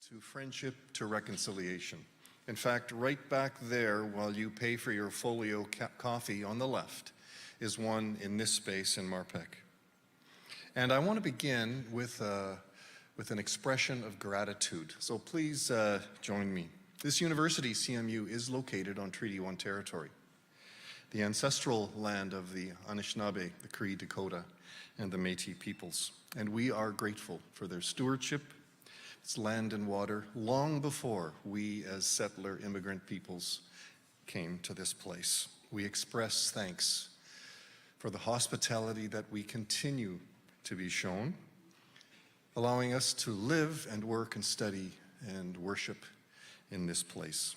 To friendship to reconciliation. In fact, right back there while you pay for your folio coffee on the left is one in this space in Marpec. And I want to begin with an expression of gratitude. So please join me. This university, CMU, is located on Treaty 1 territory, the ancestral land of the Anishinaabe, the Cree, Dakota, and the Métis peoples. And we are grateful for their stewardship, its land and water, long before we as settler immigrant peoples came to this place. We express thanks for the hospitality that we continue to be shown, allowing us to live and work and study and worship in this place.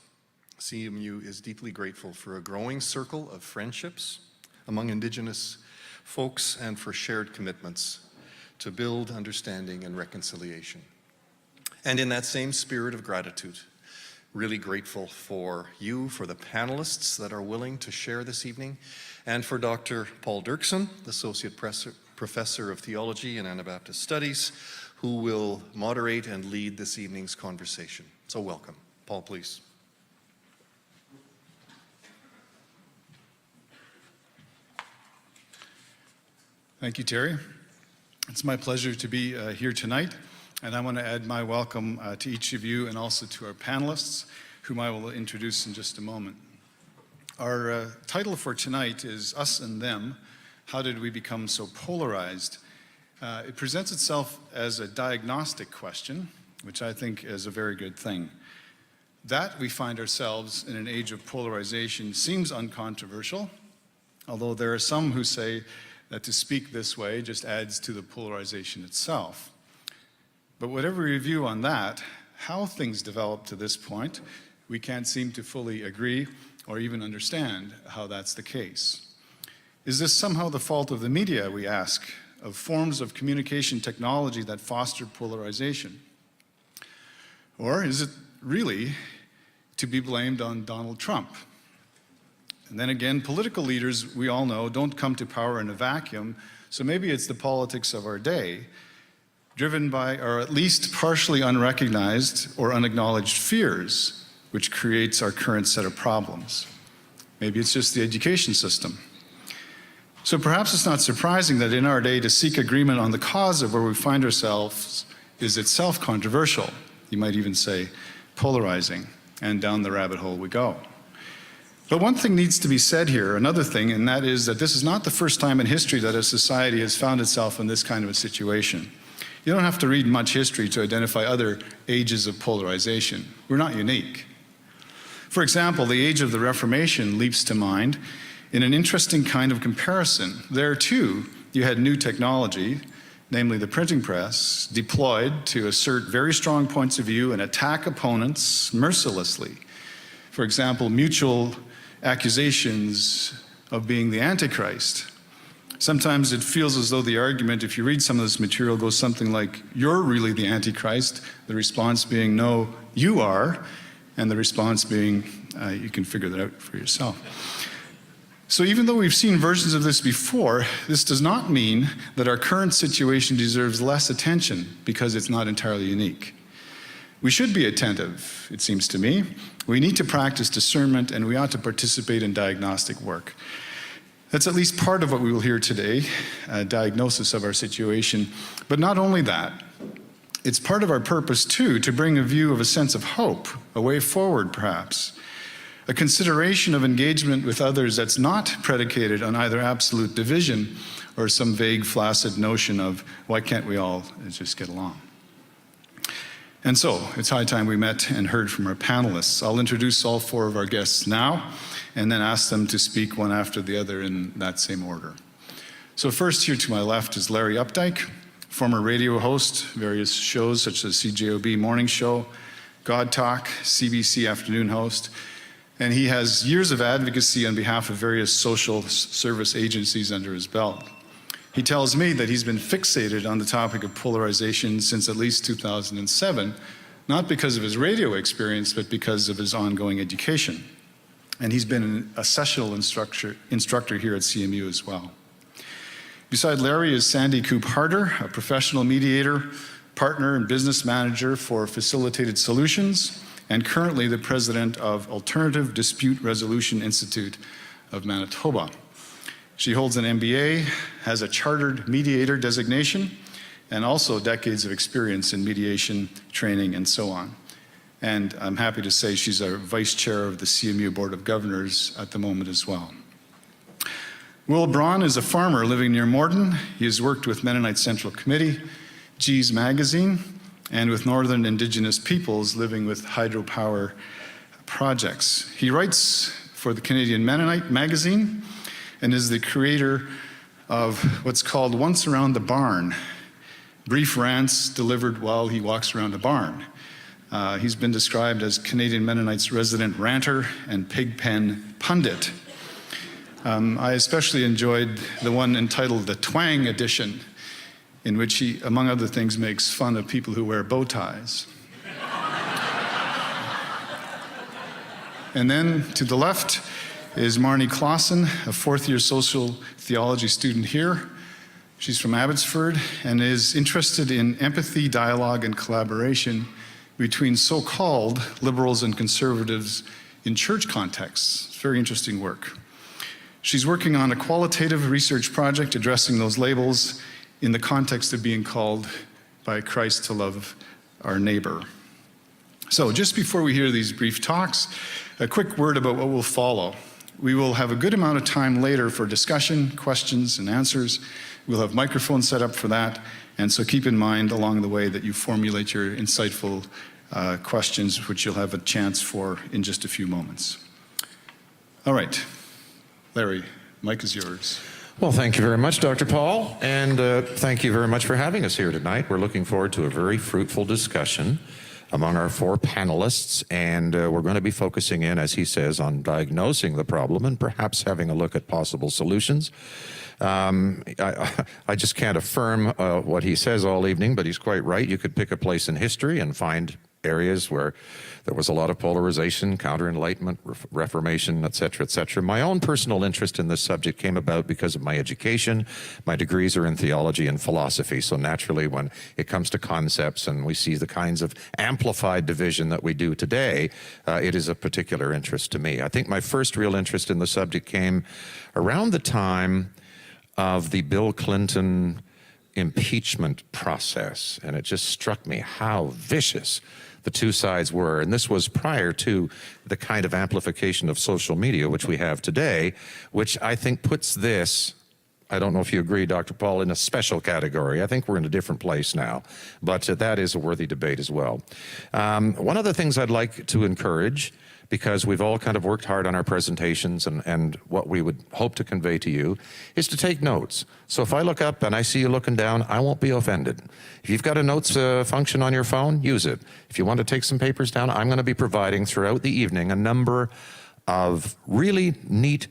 CMU is deeply grateful for a growing circle of friendships among Indigenous folks and for shared commitments to build understanding and reconciliation. And in that same spirit of gratitude, really grateful for you, for the panelists that are willing to share this evening, and for Dr. Paul Derksen, the Associate Professor of Theology and Anabaptist Studies, who will moderate and lead this evening's conversation. So welcome. Paul, please. Thank you, Terry. It's my pleasure to be here tonight, and I want to add my welcome to each of you and also to our panelists, whom I will introduce in just a moment. Our title for tonight is Us and Them, How Did We Become So Polarized? It presents itself as a diagnostic question, which I think is a very good thing. That we find ourselves in an age of polarization seems uncontroversial, although there are some who say that to speak this way just adds to the polarization itself. But whatever review on that, how things developed to this point, we can't seem to fully agree or even understand how that's the case. Is this somehow the fault of the media, we ask, of forms of communication technology that foster polarization? Or is it really to be blamed on Donald Trump? And then again, political leaders, we all know, don't come to power in a vacuum, so maybe it's the politics of our day, driven by, or at least partially unrecognized or unacknowledged fears, which creates our current set of problems. Maybe it's just the education system. So perhaps it's not surprising that in our day to seek agreement on the cause of where we find ourselves is itself controversial. You might even say polarizing, and down the rabbit hole we go. But one thing needs to be said here, another thing, and that is that this is not the first time in history that a society has found itself in this kind of a situation. You don't have to read much history to identify other ages of polarization. We're not unique. For example, the age of the Reformation leaps to mind in an interesting kind of comparison. There too, you had new technology, namely the printing press, deployed to assert very strong points of view and attack opponents mercilessly. For example, mutual accusations of being the Antichrist. Sometimes it feels as though the argument, if you read some of this material, goes something like, "You're really the Antichrist," the response being, "No, you are," and the response being, "You can figure that out for yourself." So even though we've seen versions of this before, this does not mean that our current situation deserves less attention because it's not entirely unique. We should be attentive, it seems to me. We need to practice discernment, and we ought to participate in diagnostic work. That's at least part of what we will hear today, a diagnosis of our situation. But not only that, it's part of our purpose too, to bring a view of a sense of hope, a way forward perhaps, a consideration of engagement with others that's not predicated on either absolute division or some vague, flaccid notion of why can't we all just get along. And so, it's high time we met and heard from our panelists. I'll introduce all four of our guests now, and then ask them to speak one after the other in that same order. So first, here to my left is Larry Updike, former radio host, various shows such as CJOB Morning Show, God Talk, CBC Afternoon host, and he has years of advocacy on behalf of various social service agencies under his belt. He tells me that he's been fixated on the topic of polarization since at least 2007, not because of his radio experience, but because of his ongoing education. And he's been a sessional instructor here at CMU as well. Beside Larry is Sandy Koop Harder, a professional mediator, partner and business manager for Facilitated Solutions, and currently the president of Alternative Dispute Resolution Institute of Manitoba. She holds an MBA, has a chartered mediator designation, and also decades of experience in mediation, training, and so on. And I'm happy to say she's our vice chair of the CMU Board of Governors at the moment as well. Will Braun is a farmer living near Morden. He has worked with Mennonite Central Committee, G's Magazine, and with Northern Indigenous peoples living with hydropower projects. He writes for the Canadian Mennonite magazine and is the creator of what's called Once Around the Barn, brief rants delivered while he walks around a barn. He's been described as Canadian Mennonites' resident ranter and pigpen pundit. I especially enjoyed the one entitled The Twang Edition, in which he, among other things, makes fun of people who wear bow ties. And then to the left is Marnie Klassen, a fourth-year social theology student here. She's from Abbotsford and is interested in empathy, dialogue, and collaboration between so-called liberals and conservatives in church contexts. It's very interesting work. She's working on a qualitative research project addressing those labels in the context of being called by Christ to love our neighbor. So just before we hear these brief talks, a quick word about what will follow. We will have a good amount of time later for discussion, questions, and answers. We'll have microphones set up for that, and so keep in mind along the way that you formulate your insightful questions, which you'll have a chance for in just a few moments. All right, Larry, mic is yours. Well, thank you very much, Dr. Paul, and thank you very much for having us here tonight. We're looking forward to a very fruitful discussion among our four panelists, and we're going to be focusing in, as he says, on diagnosing the problem and perhaps having a look at possible solutions. I just can't affirm what he says all evening, but he's quite right. You could pick a place in history and find areas where there was a lot of polarization, counter-enlightenment, reformation, et cetera, et cetera. My own personal interest in this subject came about because of my education. My degrees are in theology and philosophy, so naturally when it comes to concepts and we see the kinds of amplified division that we do today, it is of particular interest to me. I think my first real interest in the subject came around the time of the Bill Clinton impeachment process, and it just struck me how vicious the two sides were. And this was prior to the kind of amplification of social media which we have today, which I think puts this, I don't know if you agree, Dr. Paul, in a special category. I think we're in a different place now, but that is a worthy debate as well. One of the things I'd like to encourage, because we've all kind of worked hard on our presentations and what we would hope to convey to you, is to take notes. So if I look up and I see you looking down, I won't be offended. If you've got a notes function on your phone, use it. If you want to take some papers down, I'm going to be providing throughout the evening a number of really neat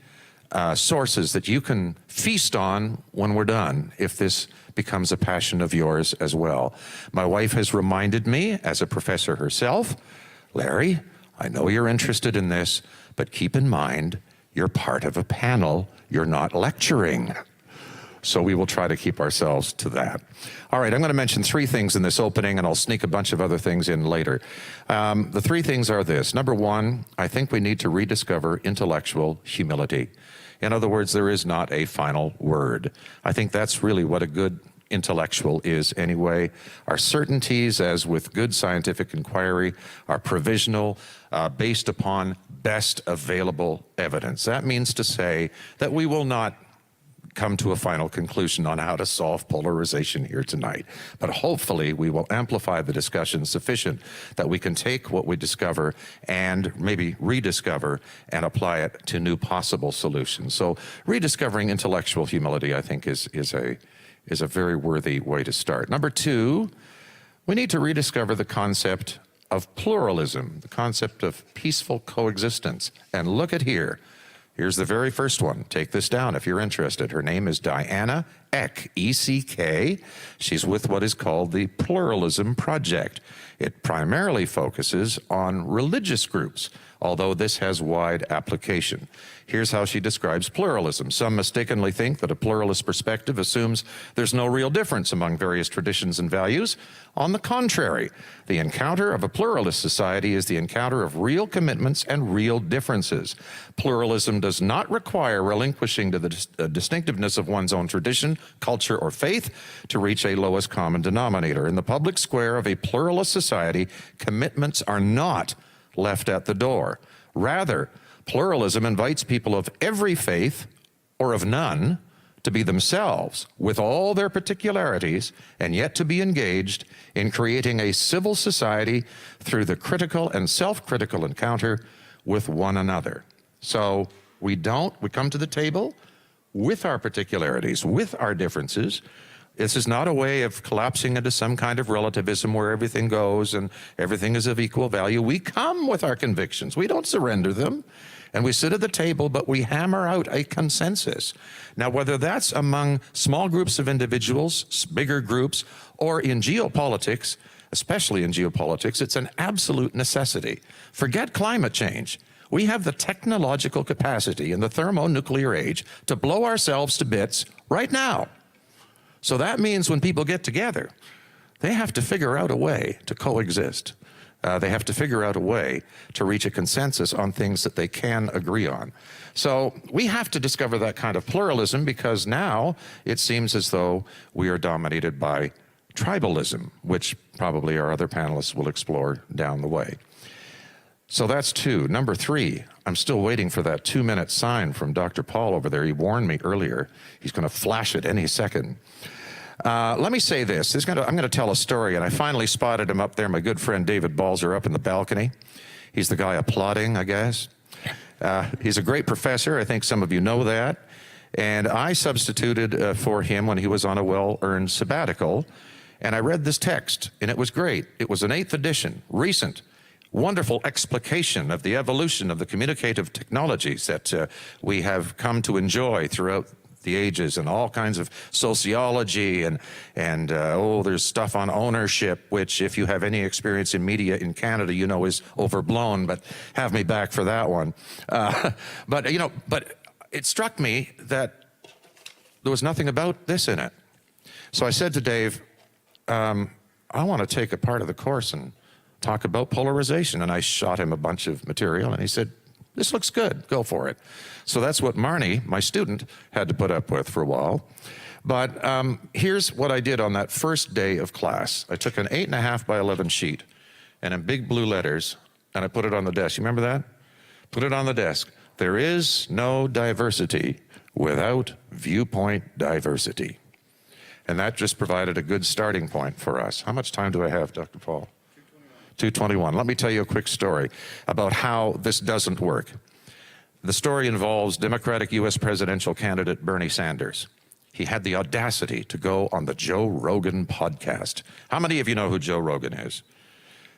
sources that you can feast on when we're done, if this becomes a passion of yours as well. My wife has reminded me, as a professor herself, Larry, I know you're interested in this, but keep in mind, you're part of a panel, you're not lecturing. So we will try to keep ourselves to that. All right, I'm going to mention three things in this opening, and I'll sneak a bunch of other things in later. The three things are this. Number one, I think we need to rediscover intellectual humility. In other words, there is not a final word. I think that's really what a good intellectual is anyway. Our certainties, as with good scientific inquiry, are provisional, based upon best available evidence. That means to say that we will not come to a final conclusion on how to solve polarization here tonight. But hopefully we will amplify the discussion sufficient that we can take what we discover and maybe rediscover and apply it to new possible solutions. So rediscovering intellectual humility, I think, is a very worthy way to start. Number two, we need to rediscover the concept of pluralism, the concept of peaceful coexistence. And look at here. Here's the very first one. Take this down if you're interested. Her name is Diana Eck, E-C-K. She's with what is called the Pluralism Project. It primarily focuses on religious groups, although this has wide application. Here's how she describes pluralism. Some mistakenly think that a pluralist perspective assumes there's no real difference among various traditions and values. On the contrary, the encounter of a pluralist society is the encounter of real commitments and real differences. Pluralism does not require relinquishing to the distinctiveness of one's own tradition, culture, or faith to reach a lowest common denominator. In the public square of a pluralist society, commitments are not left at the door. Rather, pluralism invites people of every faith or of none to be themselves with all their particularities and yet to be engaged in creating a civil society through the critical and self-critical encounter with one another. So we come to the table with our particularities, with our differences. This is not a way of collapsing into some kind of relativism where everything goes and everything is of equal value. We come with our convictions. We don't surrender them. And we sit at the table, but we hammer out a consensus. Now, whether that's among small groups of individuals, bigger groups, or in geopolitics, especially in geopolitics, it's an absolute necessity. Forget climate change. We have the technological capacity in the thermonuclear age to blow ourselves to bits right now. So that means when people get together, they have to figure out a way to coexist. They have to figure out a way to reach a consensus on things that they can agree on. So we have to discover that kind of pluralism because now it seems as though we are dominated by tribalism, which probably our other panelists will explore down the way. So that's 2. Number 3, I'm still waiting for that 2-minute sign from Dr. Paul over there. He warned me earlier. He's going to flash it any second. Let me say this. I'm going to tell a story, and I finally spotted him up there. My good friend David Balzer up in the balcony. He's the guy applauding, I guess. He's a great professor. I think some of you know that. And I substituted for him when he was on a well-earned sabbatical. And I read this text, and it was great. It was an 8th edition, recent, wonderful explication of the evolution of the communicative technologies that we have come to enjoy throughout the ages, and all kinds of sociology and there's stuff on ownership, which if you have any experience in media in Canada, you know is overblown, but have me back for that one. But it struck me that there was nothing about this in it. So I said to Dave, I want to take a part of the course and talk about polarization. And I shot him a bunch of material, and he said, this looks good, go for it. So that's what Marnie, my student, had to put up with for a while. But here's what I did on that first day of class. I took an 8.5 by 11 sheet, and in big blue letters, and I put it on the desk. You remember that? Put it on the desk. There is no diversity without viewpoint diversity. And that just provided a good starting point for us. How much time do I have, Dr. Paul? 2:21. Let me tell you a quick story about how this doesn't work. The story involves Democratic U.S. presidential candidate Bernie Sanders. He had the audacity to go on the Joe Rogan podcast. How many of you know who Joe Rogan is?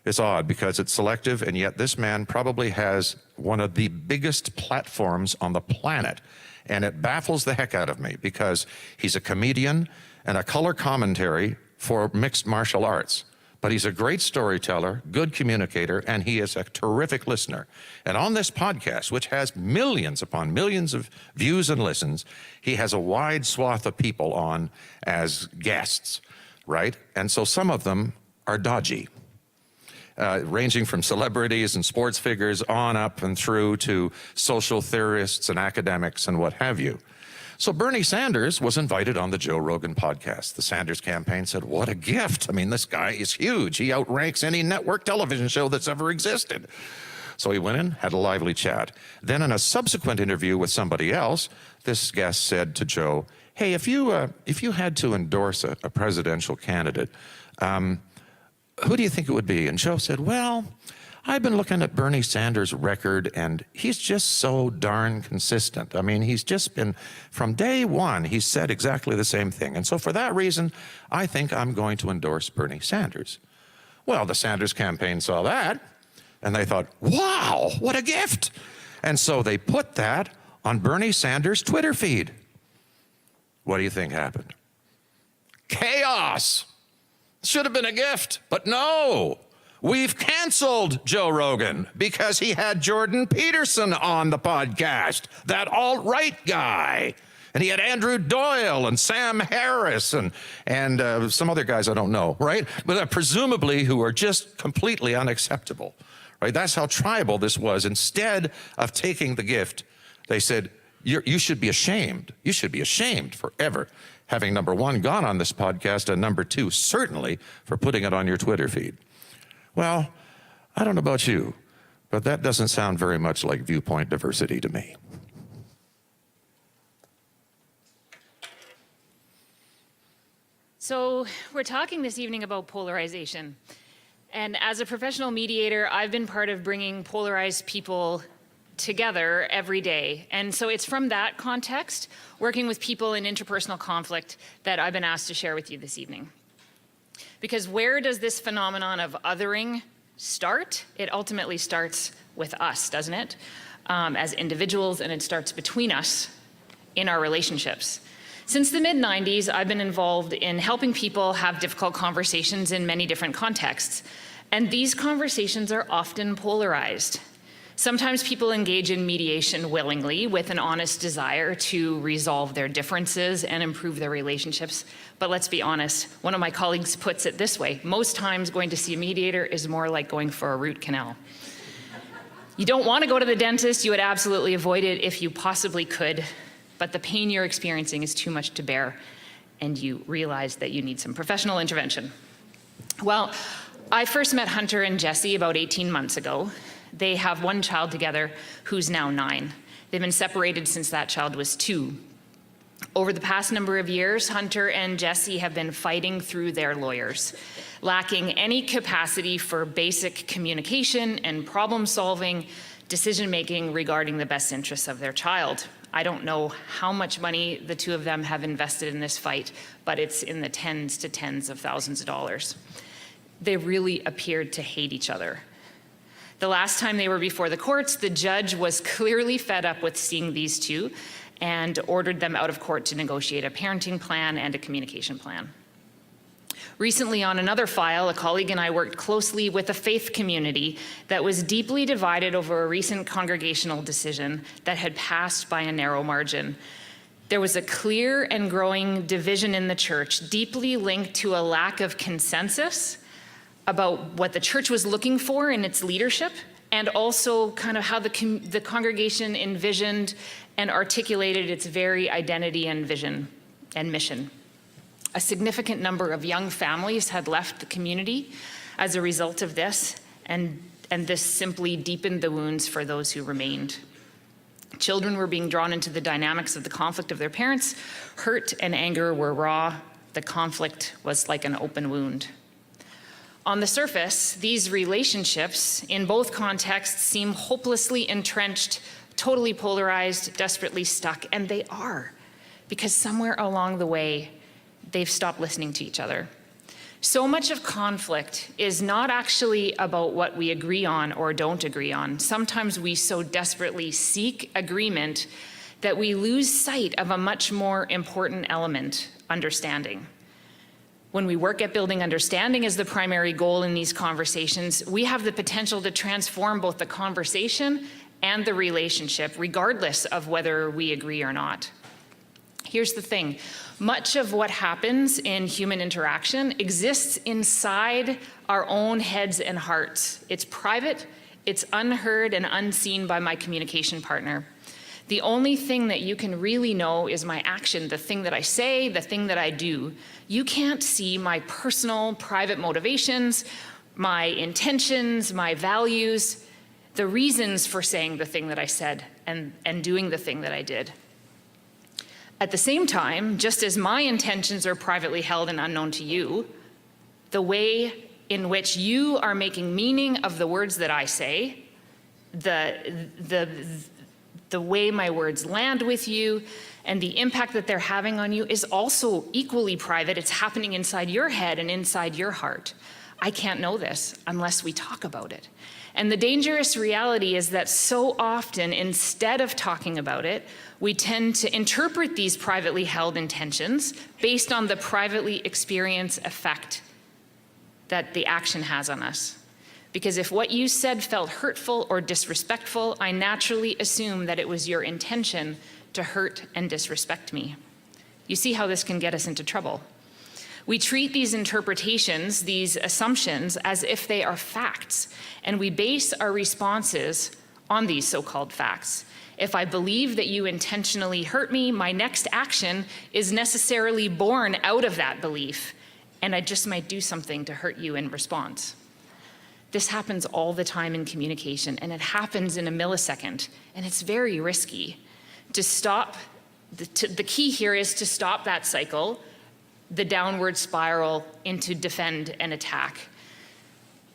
It's odd because it's selective, and yet this man probably has one of the biggest platforms on the planet. And it baffles the heck out of me because he's a comedian and a color commentary for mixed martial arts. But he's a great storyteller, good communicator, and he is a terrific listener. And on this podcast, which has millions upon millions of views and listens, he has a wide swath of people on as guests, right? And so some of them are dodgy, ranging from celebrities and sports figures on up and through to social theorists and academics and what have you. So Bernie Sanders was invited on the Joe Rogan podcast. The Sanders campaign said, what a gift. I mean, this guy is huge. He outranks any network television show that's ever existed. So he went in, had a lively chat. Then in a subsequent interview with somebody else, this guest said to Joe, hey, if you had to endorse a presidential candidate, who do you think it would be? And Joe said, well, I've been looking at Bernie Sanders' record, and he's just so darn consistent. I mean, he's just been, from day one, he's said exactly the same thing. And so for that reason, I think I'm going to endorse Bernie Sanders. Well, the Sanders campaign saw that, and they thought, wow, what a gift. And so they put that on Bernie Sanders' Twitter feed. What do you think happened? Chaos. Should have been a gift, but no. We've canceled Joe Rogan because he had Jordan Peterson on the podcast, that alt-right guy. And he had Andrew Doyle and Sam Harris and some other guys I don't know, right? But presumably who are just completely unacceptable, right? That's how tribal this was. Instead of taking the gift, they said, you should be ashamed. You should be ashamed forever having, number one, gone on this podcast, and number two, certainly for putting it on your Twitter feed. Well, I don't know about you, but that doesn't sound very much like viewpoint diversity to me. So we're talking this evening about polarization. And as a professional mediator, I've been part of bringing polarized people together every day. And so it's from that context, working with people in interpersonal conflict, that I've been asked to share with you this evening. Because where does this phenomenon of othering start? It ultimately starts with us, doesn't it? As individuals, and it starts between us in our relationships. Since the mid-90s, I've been involved in helping people have difficult conversations in many different contexts. And these conversations are often polarized. Sometimes people engage in mediation willingly with an honest desire to resolve their differences and improve their relationships. But let's be honest, one of my colleagues puts it this way: most times going to see a mediator is more like going for a root canal. You don't want to go to the dentist, you would absolutely avoid it if you possibly could, but the pain you're experiencing is too much to bear, and you realize that you need some professional intervention. Well, I first met Hunter and Jesse about 18 months ago. They have one child together who's now 9. They've been separated since that child was 2. Over the past number of years, Hunter and Jesse have been fighting through their lawyers, lacking any capacity for basic communication and problem-solving, decision-making regarding the best interests of their child. I don't know how much money the two of them have invested in this fight, but it's in the tens to tens of thousands of dollars. They really appeared to hate each other. The last time they were before the courts, the judge was clearly fed up with seeing these two and ordered them out of court to negotiate a parenting plan and a communication plan. Recently, on another file, a colleague and I worked closely with a faith community that was deeply divided over a recent congregational decision that had passed by a narrow margin. There was a clear and growing division in the church, deeply linked to a lack of consensus about what the church was looking for in its leadership, and also kind of how the congregation envisioned and articulated its very identity and vision and mission. A significant number of young families had left the community as a result of this, and this simply deepened the wounds for those who remained. Children were being drawn into the dynamics of the conflict of their parents. Hurt and anger were raw. The conflict was like an open wound. On the surface, these relationships in both contexts seem hopelessly entrenched, totally polarized, desperately stuck, and they are, because somewhere along the way, they've stopped listening to each other. So much of conflict is not actually about what we agree on or don't agree on. Sometimes we so desperately seek agreement that we lose sight of a much more important element: understanding. When we work at building understanding as the primary goal in these conversations, we have the potential to transform both the conversation and the relationship, regardless of whether we agree or not. Here's the thing. Much of what happens in human interaction exists inside our own heads and hearts. It's private, it's unheard and unseen by my communication partner. The only thing that you can really know is my action, the thing that I say, the thing that I do. You can't see my personal, private motivations, my intentions, my values, the reasons for saying the thing that I said and doing the thing that I did. At the same time, just as my intentions are privately held and unknown to you, the way in which you are making meaning of the words that I say, the way my words land with you, and the impact that they're having on you is also equally private. It's happening inside your head and inside your heart. I can't know this unless we talk about it. And the dangerous reality is that so often, instead of talking about it, we tend to interpret these privately held intentions based on the privately experienced effect that the action has on us. Because if what you said felt hurtful or disrespectful, I naturally assume that it was your intention to hurt and disrespect me. You see how this can get us into trouble. We treat these interpretations, these assumptions, as if they are facts, and we base our responses on these so-called facts. If I believe that you intentionally hurt me, my next action is necessarily born out of that belief, and I just might do something to hurt you in response. This happens all the time in communication, and it happens in a millisecond, and it's very risky. To stop, the key here is to stop that cycle, the downward spiral into defend and attack.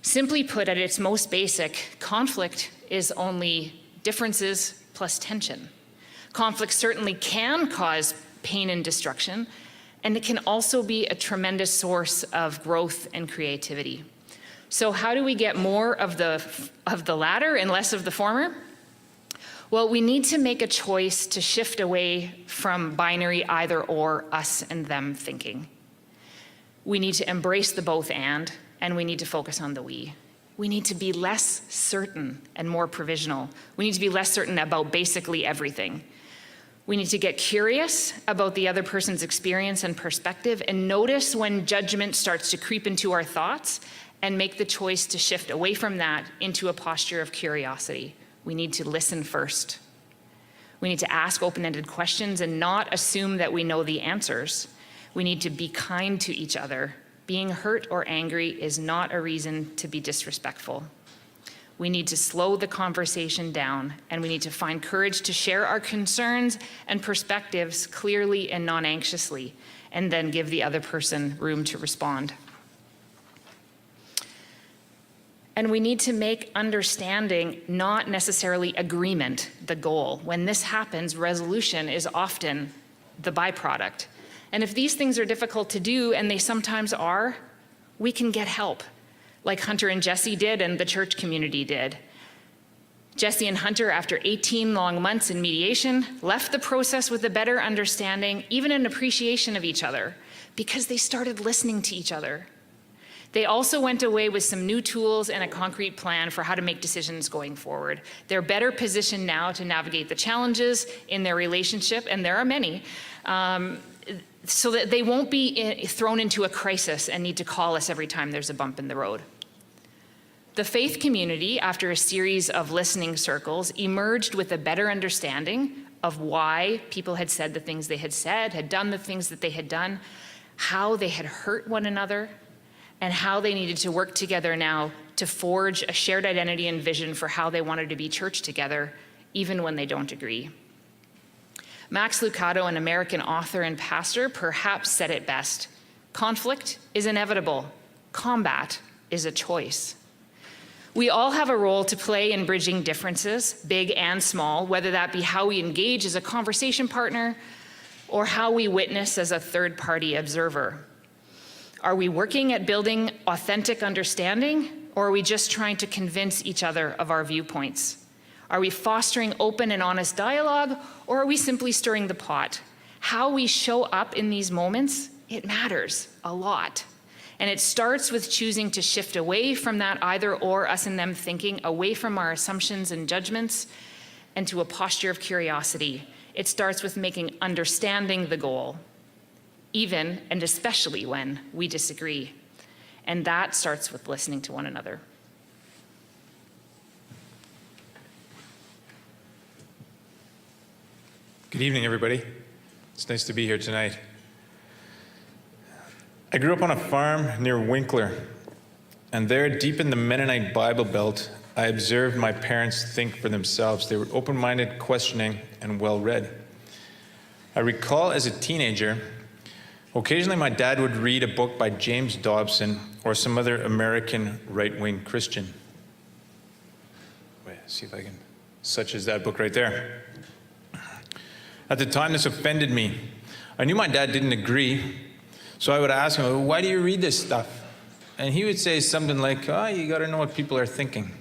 Simply put, at its most basic, conflict is only differences plus tension. Conflict certainly can cause pain and destruction, and it can also be a tremendous source of growth and creativity. So how do we get more of the latter and less of the former? Well, we need to make a choice to shift away from binary either or, us and them thinking. We need to embrace the both and we need to focus on the we. We need to be less certain and more provisional. We need to be less certain about basically everything. We need to get curious about the other person's experience and perspective and notice when judgment starts to creep into our thoughts and make the choice to shift away from that into a posture of curiosity. We need to listen first. We need to ask open-ended questions and not assume that we know the answers. We need to be kind to each other. Being hurt or angry is not a reason to be disrespectful. We need to slow the conversation down, and we need to find courage to share our concerns and perspectives clearly and non-anxiously, and then give the other person room to respond. And we need to make understanding, not necessarily agreement, the goal. When this happens, resolution is often the byproduct. And if these things are difficult to do, and they sometimes are, we can get help, like Hunter and Jesse did and the church community did. Jesse and Hunter, after 18 long months in mediation, left the process with a better understanding, even an appreciation of each other, because they started listening to each other. They also went away with some new tools and a concrete plan for how to make decisions going forward. They're better positioned now to navigate the challenges in their relationship, and there are many, so that they won't be thrown into a crisis and need to call us every time there's a bump in the road. The faith community, after a series of listening circles, emerged with a better understanding of why people had said the things they had said, had done the things that they had done, how they had hurt one another, and how they needed to work together now to forge a shared identity and vision for how they wanted to be church together, even when they don't agree. Max Lucado, an American author and pastor, perhaps said it best: conflict is inevitable. Combat is a choice. We all have a role to play in bridging differences, big and small, whether that be how we engage as a conversation partner or how we witness as a third-party observer. Are we working at building authentic understanding, or are we just trying to convince each other of our viewpoints? Are we fostering open and honest dialogue, or are we simply stirring the pot? How we show up in these moments, it matters a lot. And it starts with choosing to shift away from that either or, us and them thinking, away from our assumptions and judgments, and to a posture of curiosity. It starts with making understanding the goal, even and especially when we disagree. And that starts with listening to one another. Good evening, everybody. It's nice to be here tonight. I grew up on a farm near Winkler, and there, deep in the Mennonite Bible Belt, I observed my parents think for themselves. They were open-minded, questioning, and well-read. I recall as a teenager, occasionally my dad would read a book by James Dobson or some other American right-wing Christian. Wait, see if I can, such as that book right there. At the time, this offended me. I knew my dad didn't agree, so I would ask him, why do you read this stuff? And he would say something like, you got to know what people are thinking.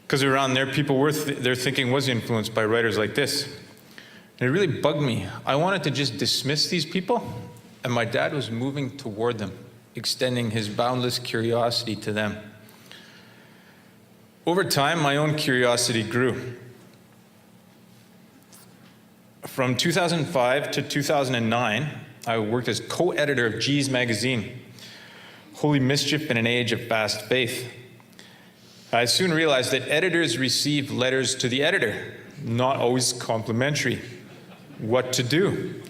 Because around there, their thinking was influenced by writers like this. And it really bugged me. I wanted to just dismiss these people, and my dad was moving toward them, extending his boundless curiosity to them. Over time, my own curiosity grew. From 2005 to 2009, I worked as co-editor of G's magazine, Holy Mischief in an Age of Fast Faith. I soon realized that editors receive letters to the editor, not always complimentary. What to do?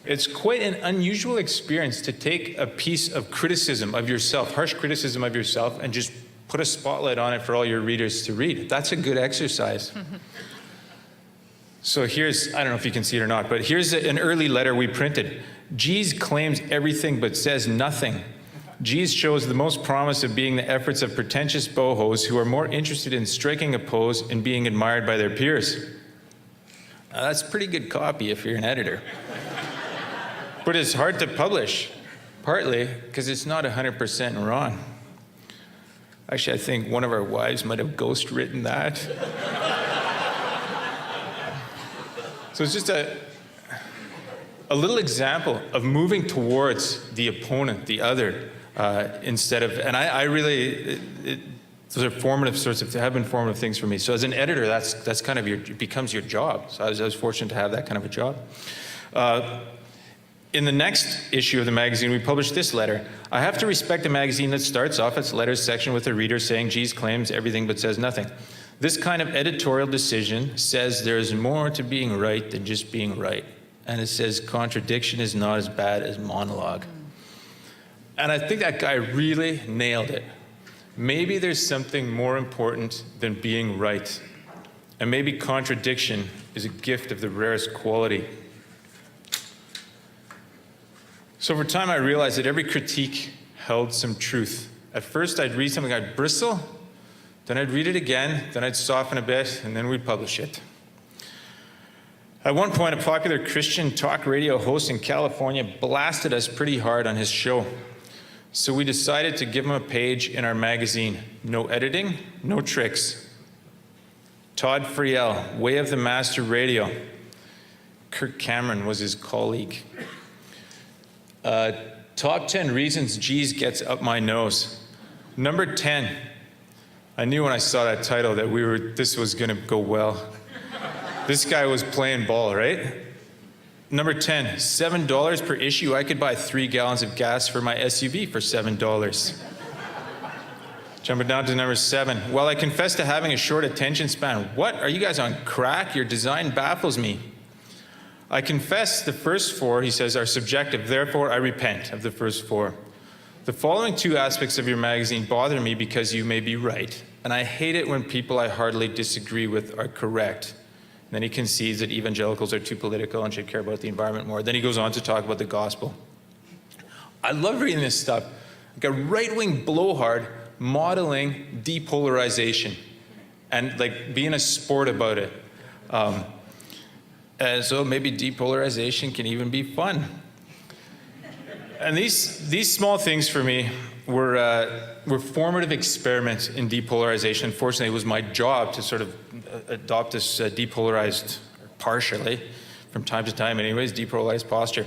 It's quite an unusual experience to take a piece of criticism of yourself, harsh criticism of yourself, and just put a spotlight on it for all your readers to read. That's a good exercise. So here's, I don't know if you can see it or not, but here's an early letter we printed. G's claims everything but says nothing. G's shows the most promise of being the efforts of pretentious bohos who are more interested in striking a pose and being admired by their peers. Now, that's pretty good copy if you're an editor. But it's hard to publish, partly because it's not 100% wrong. Actually, I think one of our wives might have ghost-written that. So it's just a little example of moving towards the opponent, the other, instead of, and I really, those are formative sorts of, have been formative things for me. So as an editor, that's kind of it becomes your job. So I was fortunate to have that kind of a job. In the next issue of the magazine, we published this letter. I have to respect a magazine that starts off its letters section with a reader saying, G's claims everything but says nothing. This kind of editorial decision says there is more to being right than just being right. And it says contradiction is not as bad as monologue. And I think that guy really nailed it. Maybe there's something more important than being right. And maybe contradiction is a gift of the rarest quality. So over time, I realized that every critique held some truth. At first, I'd read something, I'd bristle, then I'd read it again, then I'd soften a bit, and then we'd publish it. At one point, a popular Christian talk radio host in California blasted us pretty hard on his show. So we decided to give him a page in our magazine. No editing, no tricks. Todd Friel, Way of the Master Radio. Kirk Cameron was his colleague. Top 10 reasons G's gets up my nose. Number 10. I knew when I saw that title that this was going to go well. This guy was playing ball, right? Number 10, $7 per issue. I could buy 3 gallons of gas for my SUV for $7. Jumping down to number 7. Well, I confess to having a short attention span. What? Are you guys on crack? Your design baffles me. I confess the first 4, he says, are subjective. Therefore, I repent of the first 4. The following 2 aspects of your magazine bother me because you may be right. And I hate it when people I heartily disagree with are correct. And then he concedes that evangelicals are too political and should care about the environment more. Then he goes on to talk about the gospel. I love reading this stuff. Like a right-wing blowhard modeling depolarization and like being a sport about it. And so maybe depolarization can even be fun. And these small things for me were formative experiments in depolarization. Fortunately, it was my job to sort of adopt this depolarized, partially, from time to time anyways, depolarized posture.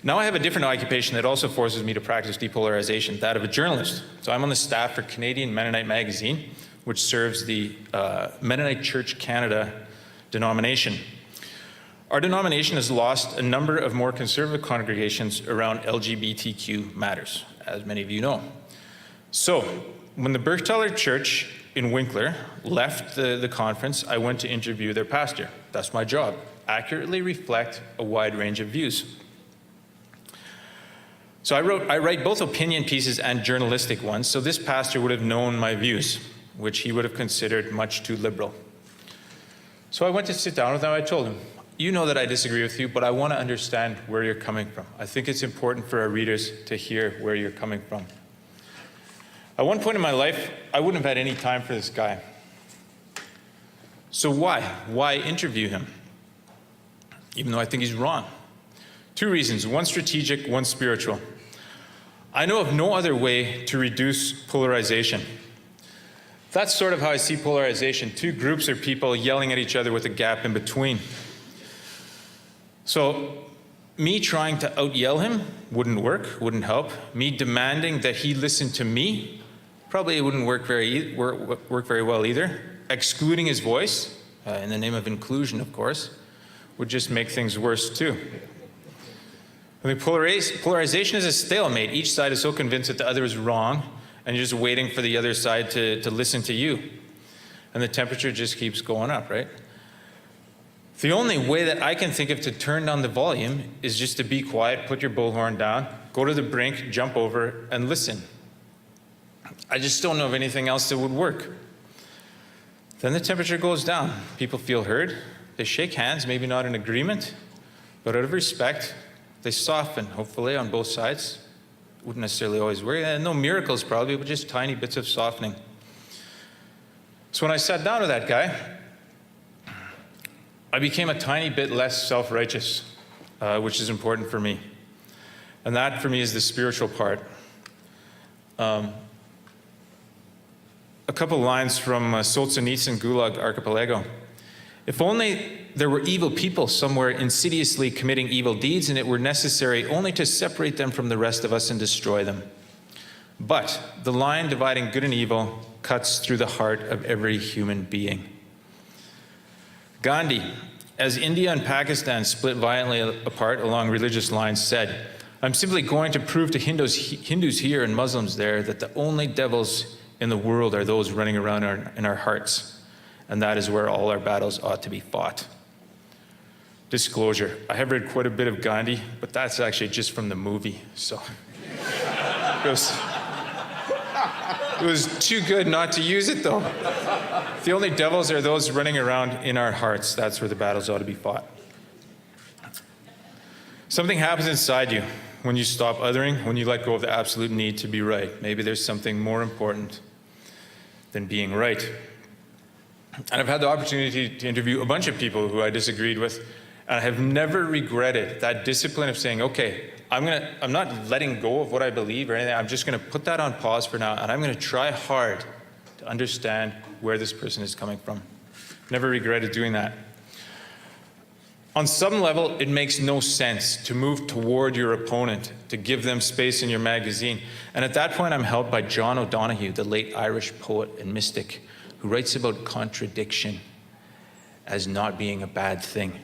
Now I have a different occupation that also forces me to practice depolarization, that of a journalist. So I'm on the staff for Canadian Mennonite Magazine, which serves the Mennonite Church Canada denomination. Our denomination has lost a number of more conservative congregations around LGBTQ matters, as many of you know. So, when the Bergthaler Church in Winkler left the conference, I went to interview their pastor. That's my job, accurately reflect a wide range of views. So I write both opinion pieces and journalistic ones, so this pastor would have known my views, which he would have considered much too liberal. So I went to sit down with him, I told him, you know that I disagree with you, but I want to understand where you're coming from. I think it's important for our readers to hear where you're coming from. At one point in my life, I wouldn't have had any time for this guy. So why? Why interview him? Even though I think he's wrong. 2 reasons, one strategic, one spiritual. I know of no other way to reduce polarization. That's sort of how I see polarization. Two groups of people yelling at each other with a gap in between. So me trying to out-yell him wouldn't work, wouldn't help. Me demanding that he listen to me probably wouldn't work very well either. Excluding his voice, in the name of inclusion, of course, would just make things worse too. I think polarization is a stalemate. Each side is so convinced that the other is wrong, and you're just waiting for the other side to listen to you. And the temperature just keeps going up, right? The only way that I can think of to turn down the volume is just to be quiet, put your bullhorn down, go to the brink, jump over, and listen. I just don't know of anything else that would work. Then the temperature goes down. People feel heard. They shake hands, maybe not in agreement, but out of respect, they soften, hopefully, on both sides. Wouldn't necessarily always work. No miracles, probably, but just tiny bits of softening. So when I sat down with that guy, I became a tiny bit less self-righteous, which is important for me. And that, for me, is the spiritual part. A couple lines from Solzhenitsyn Gulag Archipelago. If only there were evil people somewhere insidiously committing evil deeds, and it were necessary only to separate them from the rest of us and destroy them. But the line dividing good and evil cuts through the heart of every human being. Gandhi, as India and Pakistan split violently apart along religious lines, said, "I'm simply going to prove to Hindus here and Muslims there that the only devils in the world are those running around in our hearts. And that is where all our battles ought to be fought." Disclosure, I have read quite a bit of Gandhi, but that's actually just from the movie, so it was too good not to use it, though. The only devils are those running around in our hearts. That's where the battles ought to be fought. Something happens inside you when you stop othering, when you let go of the absolute need to be right. Maybe there's something more important than being right. And I've had the opportunity to interview a bunch of people who I disagreed with, and I have never regretted that discipline of saying, okay, I'm not letting go of what I believe or anything. I'm just going to put that on pause for now, and I'm going to try hard to understand where this person is coming from. Never regretted doing that. On some level, it makes no sense to move toward your opponent, to give them space in your magazine. And at that point, I'm helped by John O'Donohue, the late Irish poet and mystic, who writes about contradiction as not being a bad thing.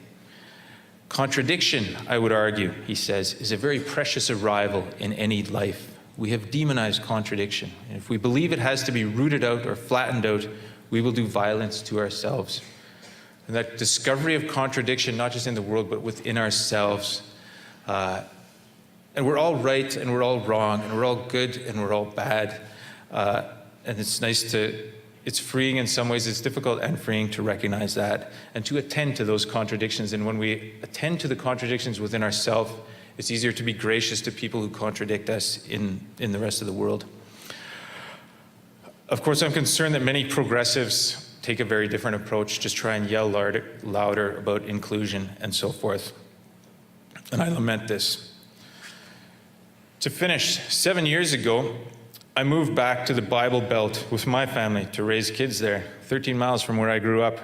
Contradiction, I would argue, he says, is a very precious arrival in any life. We have demonized contradiction. And if we believe it has to be rooted out or flattened out, we will do violence to ourselves. And that discovery of contradiction, not just in the world, but within ourselves. And we're all right and we're all wrong, and we're all good and we're all bad. And it's freeing in some ways. It's difficult and freeing to recognize that and to attend to those contradictions. And when we attend to the contradictions within ourselves, it's easier to be gracious to people who contradict us in the rest of the world. Of course, I'm concerned that many progressives take a very different approach, just try and yell louder about inclusion and so forth. And I lament this. To finish, 7 years ago, I moved back to the Bible Belt with my family to raise kids there, 13 miles from where I grew up.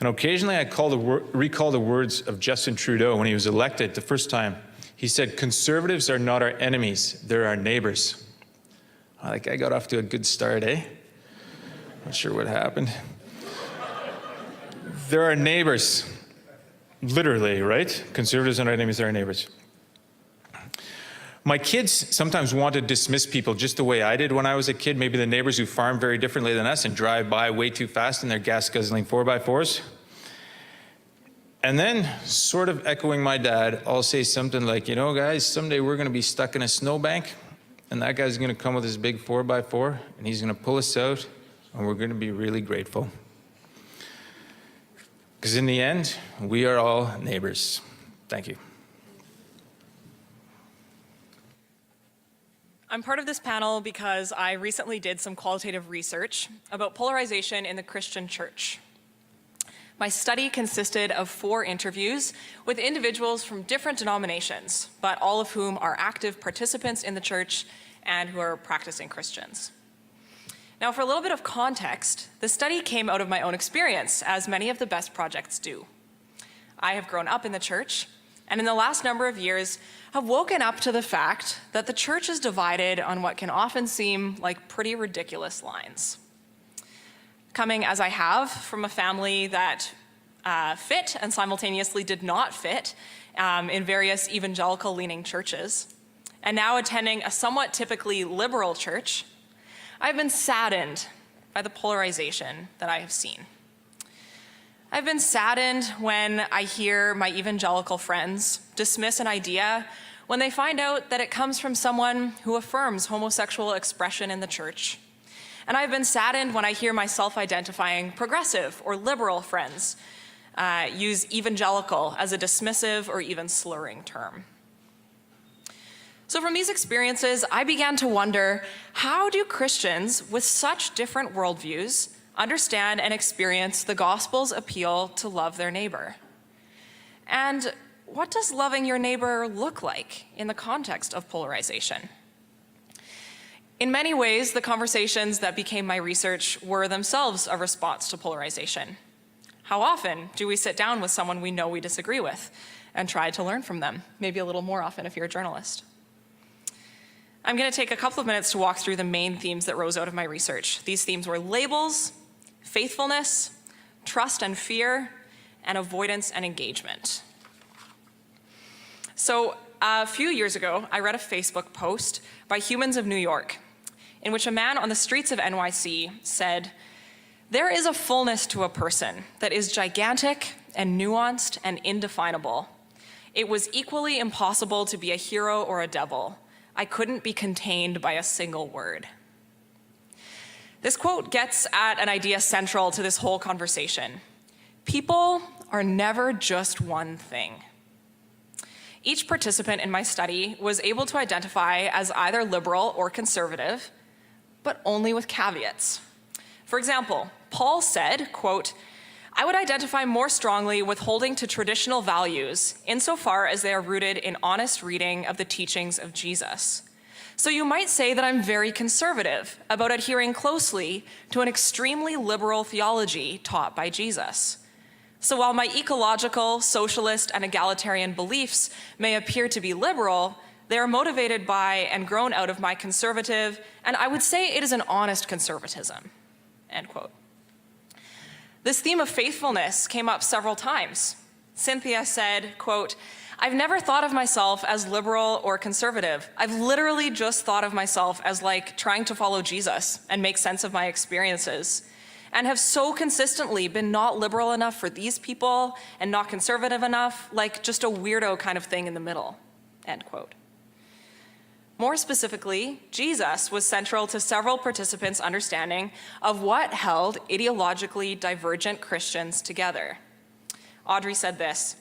And occasionally I recall the words of Justin Trudeau when he was elected the first time. He said, "Conservatives are not our enemies, they're our neighbors." Like, I got off to a good start, eh? Not sure what happened. They're our neighbors, literally, right? Conservatives are not our enemies, they're our neighbors. My kids sometimes want to dismiss people just the way I did when I was a kid, maybe the neighbors who farm very differently than us and drive by way too fast in their gas-guzzling 4x4s. And then, sort of echoing my dad, I'll say something like, you know, guys, someday we're going to be stuck in a snowbank, and that guy's going to come with his big 4x4, and he's going to pull us out, and we're going to be really grateful. Because in the end, we are all neighbors. Thank you. I'm part of this panel because I recently did some qualitative research about polarization in the Christian church. My study consisted of 4 interviews with individuals from different denominations, but all of whom are active participants in the church and who are practicing Christians. Now, for a little bit of context, the study came out of my own experience, as many of the best projects do. I have grown up in the church, and in the last number of years have woken up to the fact that the church is divided on what can often seem like pretty ridiculous lines. Coming as I have from a family that fit and simultaneously did not fit in various evangelical-leaning churches, and now attending a somewhat typically liberal church, I've been saddened by the polarization that I have seen. I've been saddened when I hear my evangelical friends dismiss an idea when they find out that it comes from someone who affirms homosexual expression in the church. And I've been saddened when I hear my self-identifying progressive or liberal friends use evangelical as a dismissive or even slurring term. So from these experiences, I began to wonder, how do Christians with such different worldviews understand and experience the gospel's appeal to love their neighbor? And what does loving your neighbor look like in the context of polarization? In many ways, the conversations that became my research were themselves a response to polarization. How often do we sit down with someone we know we disagree with and try to learn from them? Maybe a little more often if you're a journalist. I'm going to take a couple of minutes to walk through the main themes that rose out of my research. These themes were labels, faithfulness, trust and fear, and avoidance and engagement. So a few years ago, I read a Facebook post by Humans of New York, in which a man on the streets of NYC said, "There is a fullness to a person that is gigantic and nuanced and indefinable. It was equally impossible to be a hero or a devil. I couldn't be contained by a single word." This quote gets at an idea central to this whole conversation. People are never just one thing. Each participant in my study was able to identify as either liberal or conservative, but only with caveats. For example, Paul said, quote, "I would identify more strongly with holding to traditional values insofar as they are rooted in honest reading of the teachings of Jesus. So you might say that I'm very conservative about adhering closely to an extremely liberal theology taught by Jesus. So while my ecological, socialist, and egalitarian beliefs may appear to be liberal, they are motivated by and grown out of my conservative, and I would say it is an honest conservatism," end quote. This theme of faithfulness came up several times. Cynthia said, quote, "I've never thought of myself as liberal or conservative. I've literally just thought of myself as like trying to follow Jesus and make sense of my experiences, and have so consistently been not liberal enough for these people and not conservative enough, like just a weirdo kind of thing in the middle," end quote. More specifically, Jesus was central to several participants' understanding of what held ideologically divergent Christians together. Audrey said this,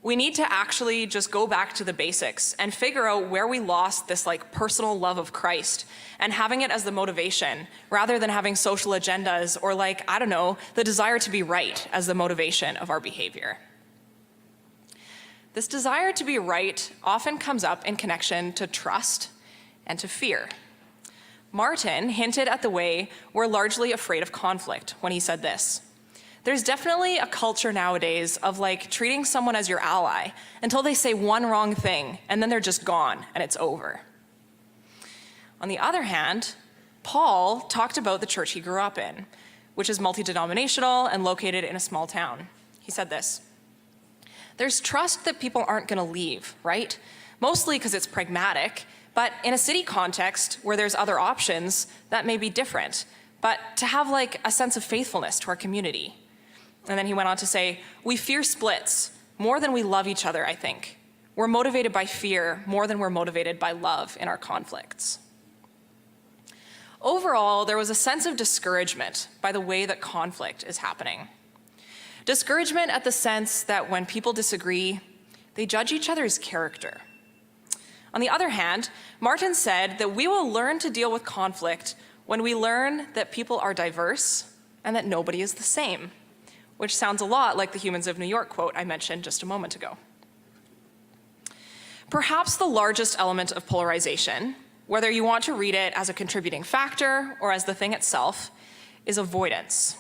"We need to actually just go back to the basics and figure out where we lost this like personal love of Christ and having it as the motivation rather than having social agendas or like, I don't know, the desire to be right as the motivation of our behavior." This desire to be right often comes up in connection to trust and to fear. Martin hinted at the way we're largely afraid of conflict when he said this, "There's definitely a culture nowadays of like treating someone as your ally until they say one wrong thing and then they're just gone and it's over." On the other hand, Paul talked about the church he grew up in, which is multi-denominational and located in a small town. He said this, "There's trust that people aren't going to leave, right? Mostly because it's pragmatic, but in a city context where there's other options, that may be different. But to have like a sense of faithfulness to our community." And then he went on to say, "We fear splits more than we love each other, I think. We're motivated by fear more than we're motivated by love in our conflicts." Overall, there was a sense of discouragement by the way that conflict is happening. Discouragement at the sense that when people disagree, they judge each other's character. On the other hand, Martin said that we will learn to deal with conflict when we learn that people are diverse and that nobody is the same. which sounds a lot like the Humans of New York quote I mentioned just a moment ago. Perhaps the largest element of polarization, whether you want to read it as a contributing factor or as the thing itself, is avoidance.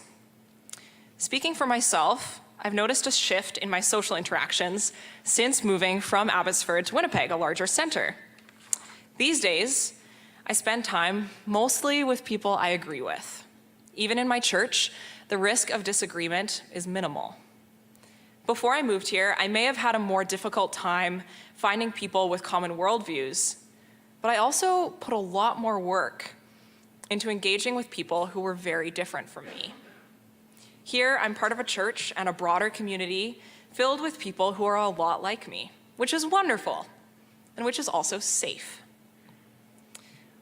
Speaking for myself, I've noticed a shift in my social interactions since moving from Abbotsford to Winnipeg, a larger center. These days, I spend time mostly with people I agree with. Even in my church, the risk of disagreement is minimal. Before I moved here, I may have had a more difficult time finding people with common worldviews, but I also put a lot more work into engaging with people who were very different from me. Here, I'm part of a church and a broader community filled with people who are a lot like me, which is wonderful, and which is also safe.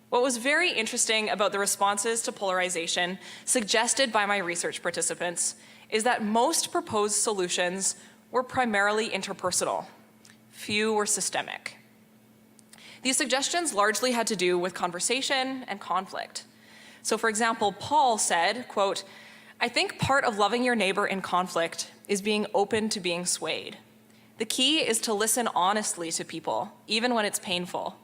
What was very interesting about the responses to polarization suggested by my research participants is that most proposed solutions were primarily interpersonal. Few were systemic. These suggestions largely had to do with conversation and conflict. So for example, Paul said, quote, "I think part of loving your neighbor in conflict is being open to being swayed. The key is to listen honestly to people, even when it's painful,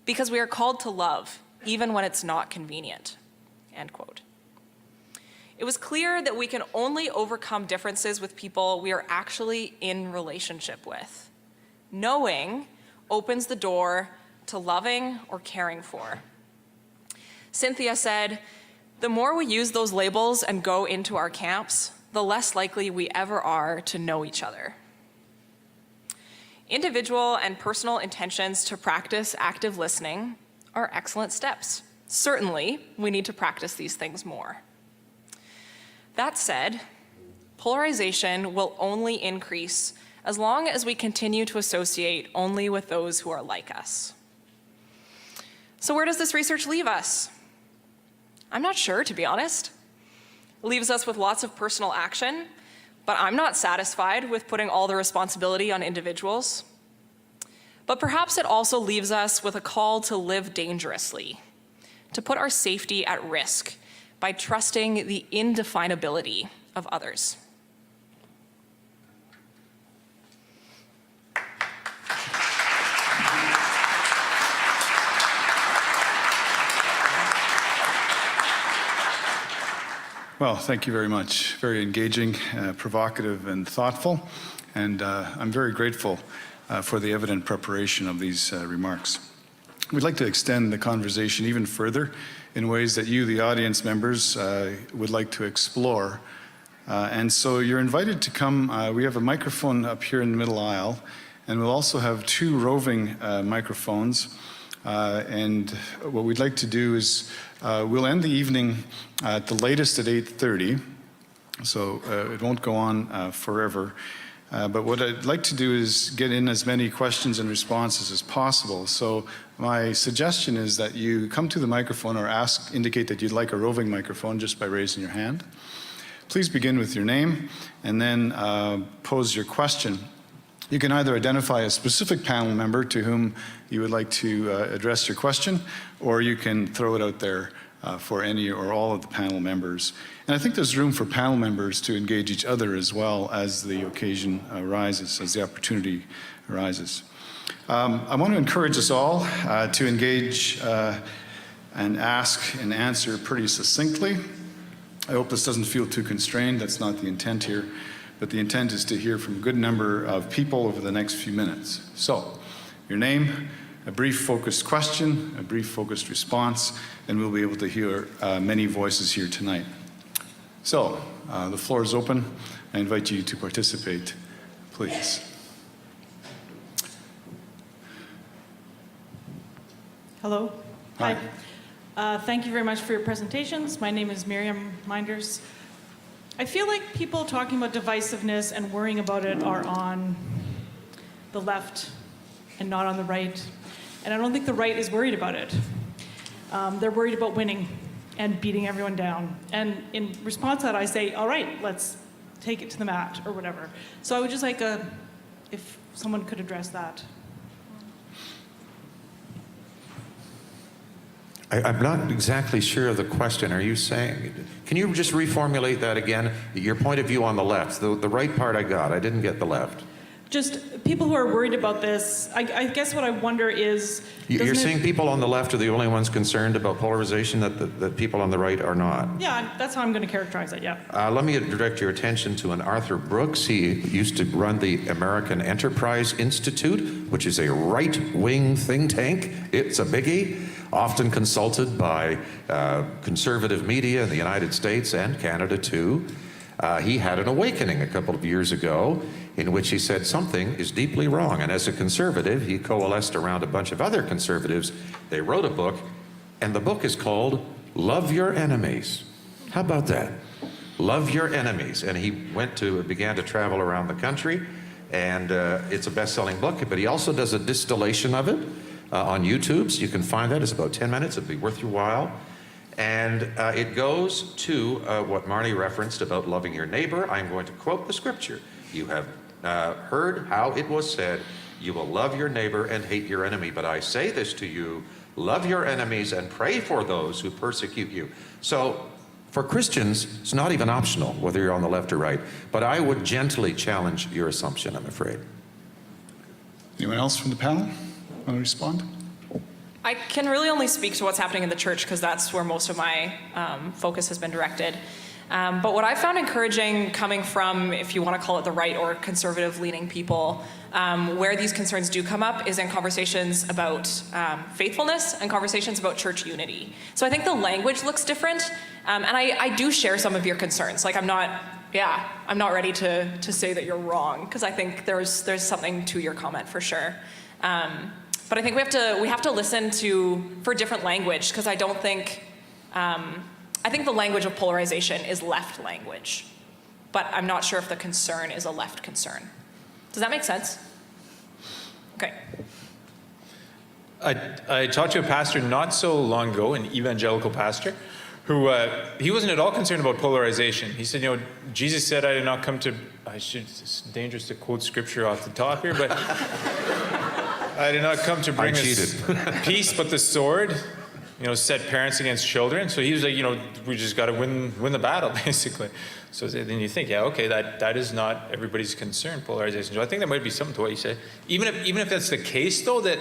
because we are called to love, even when it's not convenient," end quote. It was clear that we can only overcome differences with people we are actually in relationship with. Knowing opens the door to loving or caring for. Cynthia said, "The more we use those labels and go into our camps, the less likely we ever are to know each other." Individual and personal intentions to practice active listening are excellent steps. Certainly, we need to practice these things more. That said, polarization will only increase as long as we continue to associate only with those who are like us. So where does this research leave us? I'm not sure, to be honest. It leaves us with lots of personal action, but I'm not satisfied with putting all the responsibility on individuals. But perhaps it also leaves us with a call to live dangerously, to put our safety at risk by trusting the indefinability of others. Well, thank you very much. Very engaging, provocative, and thoughtful. And I'm very grateful for the evident preparation of these remarks. We'd like to extend the conversation even further in ways that you, the audience members, would like to explore. And so you're invited to come. We have a microphone up here in the middle aisle, and we'll also have 2 roving microphones. And what we'd like to do is we'll end the evening at the latest at 8:30, so it won't go on forever. But what I'd like to do is get in as many questions and responses as possible. So my suggestion is that you come to the microphone or indicate that you'd like a roving microphone just by raising your hand. Please begin with your name and then pose your question. You can either identify a specific panel member to whom you would like to address your question, or you can throw it out there for any or all of the panel members. And I think there's room for panel members to engage each other as well as the occasion arises, as the opportunity arises. I want to encourage us all to engage and ask and answer pretty succinctly. I hope this doesn't feel too constrained. That's not the intent here. But the intent is to hear from a good number of people over the next few minutes. So, your name, a brief focused question, a brief focused response, and we'll be able to hear many voices here tonight. So, the floor is open. I invite you to participate, please. Hello. Hi. Thank you very much for your presentations. My name is Miriam Minders. I feel like people talking about divisiveness and worrying about it are on the left and not on the right. And I don't think the right is worried about it. They're worried about winning and beating everyone down. And in response to that, I say, all right, let's take it to the mat or whatever. So I would just like if someone could address that. I'm not exactly sure of the question. Are you saying, Can you just reformulate that again? Your point of view on the left. The right part I got. I didn't get the left. Just people who are worried about this, I guess what I wonder is... You're saying people on the left are the only ones concerned about polarization, that people on the right are not? Yeah, that's how I'm going to characterize it, yeah. Let me direct your attention to an Arthur Brooks. He used to run the American Enterprise Institute, which is a right-wing think tank. It's a biggie, often consulted by conservative media in the United States and Canada too. He had an awakening a couple of years ago in which he said something is deeply wrong. And as a conservative, he coalesced around a bunch of other conservatives. They wrote a book, and the book is called Love Your Enemies. How about that? Love Your Enemies. And he began to travel around the country, and it's a best-selling book, but he also does a distillation of it on YouTube, so you can find that. It's about 10 minutes. It'll be worth your while. And it goes to what Marnie referenced about loving your neighbor. I'm going to quote the scripture. You have heard how it was said, you will love your neighbor and hate your enemy. But I say this to you, love your enemies and pray for those who persecute you. So for Christians, it's not even optional whether you're on the left or right. But I would gently challenge your assumption, I'm afraid. Anyone else from the panel want to respond? I can really only speak to what's happening in the church because that's where most of my focus has been directed. But what I found encouraging coming from, if you want to call it the right or conservative-leaning people, where these concerns do come up is in conversations about faithfulness and conversations about church unity. So I think the language looks different, and I do share some of your concerns. Like I'm not ready to say that you're wrong because I think there's something to your comment for sure. But I think we have to listen for different language because I don't think. I think the language of polarization is left language, but I'm not sure if the concern is a left concern. Does that make sense? Okay. I talked to a pastor not so long ago, an evangelical pastor, who he wasn't at all concerned about polarization. He said, Jesus said, I did not come to, it's dangerous to quote scripture off the top here, but I did not come to bring us peace but the sword. Set parents against children. So he was like, we just got to win the battle, basically. So then you think, yeah, okay, that is not everybody's concern, polarization. So I think there might be something to what you say. Even if that's the case, though, that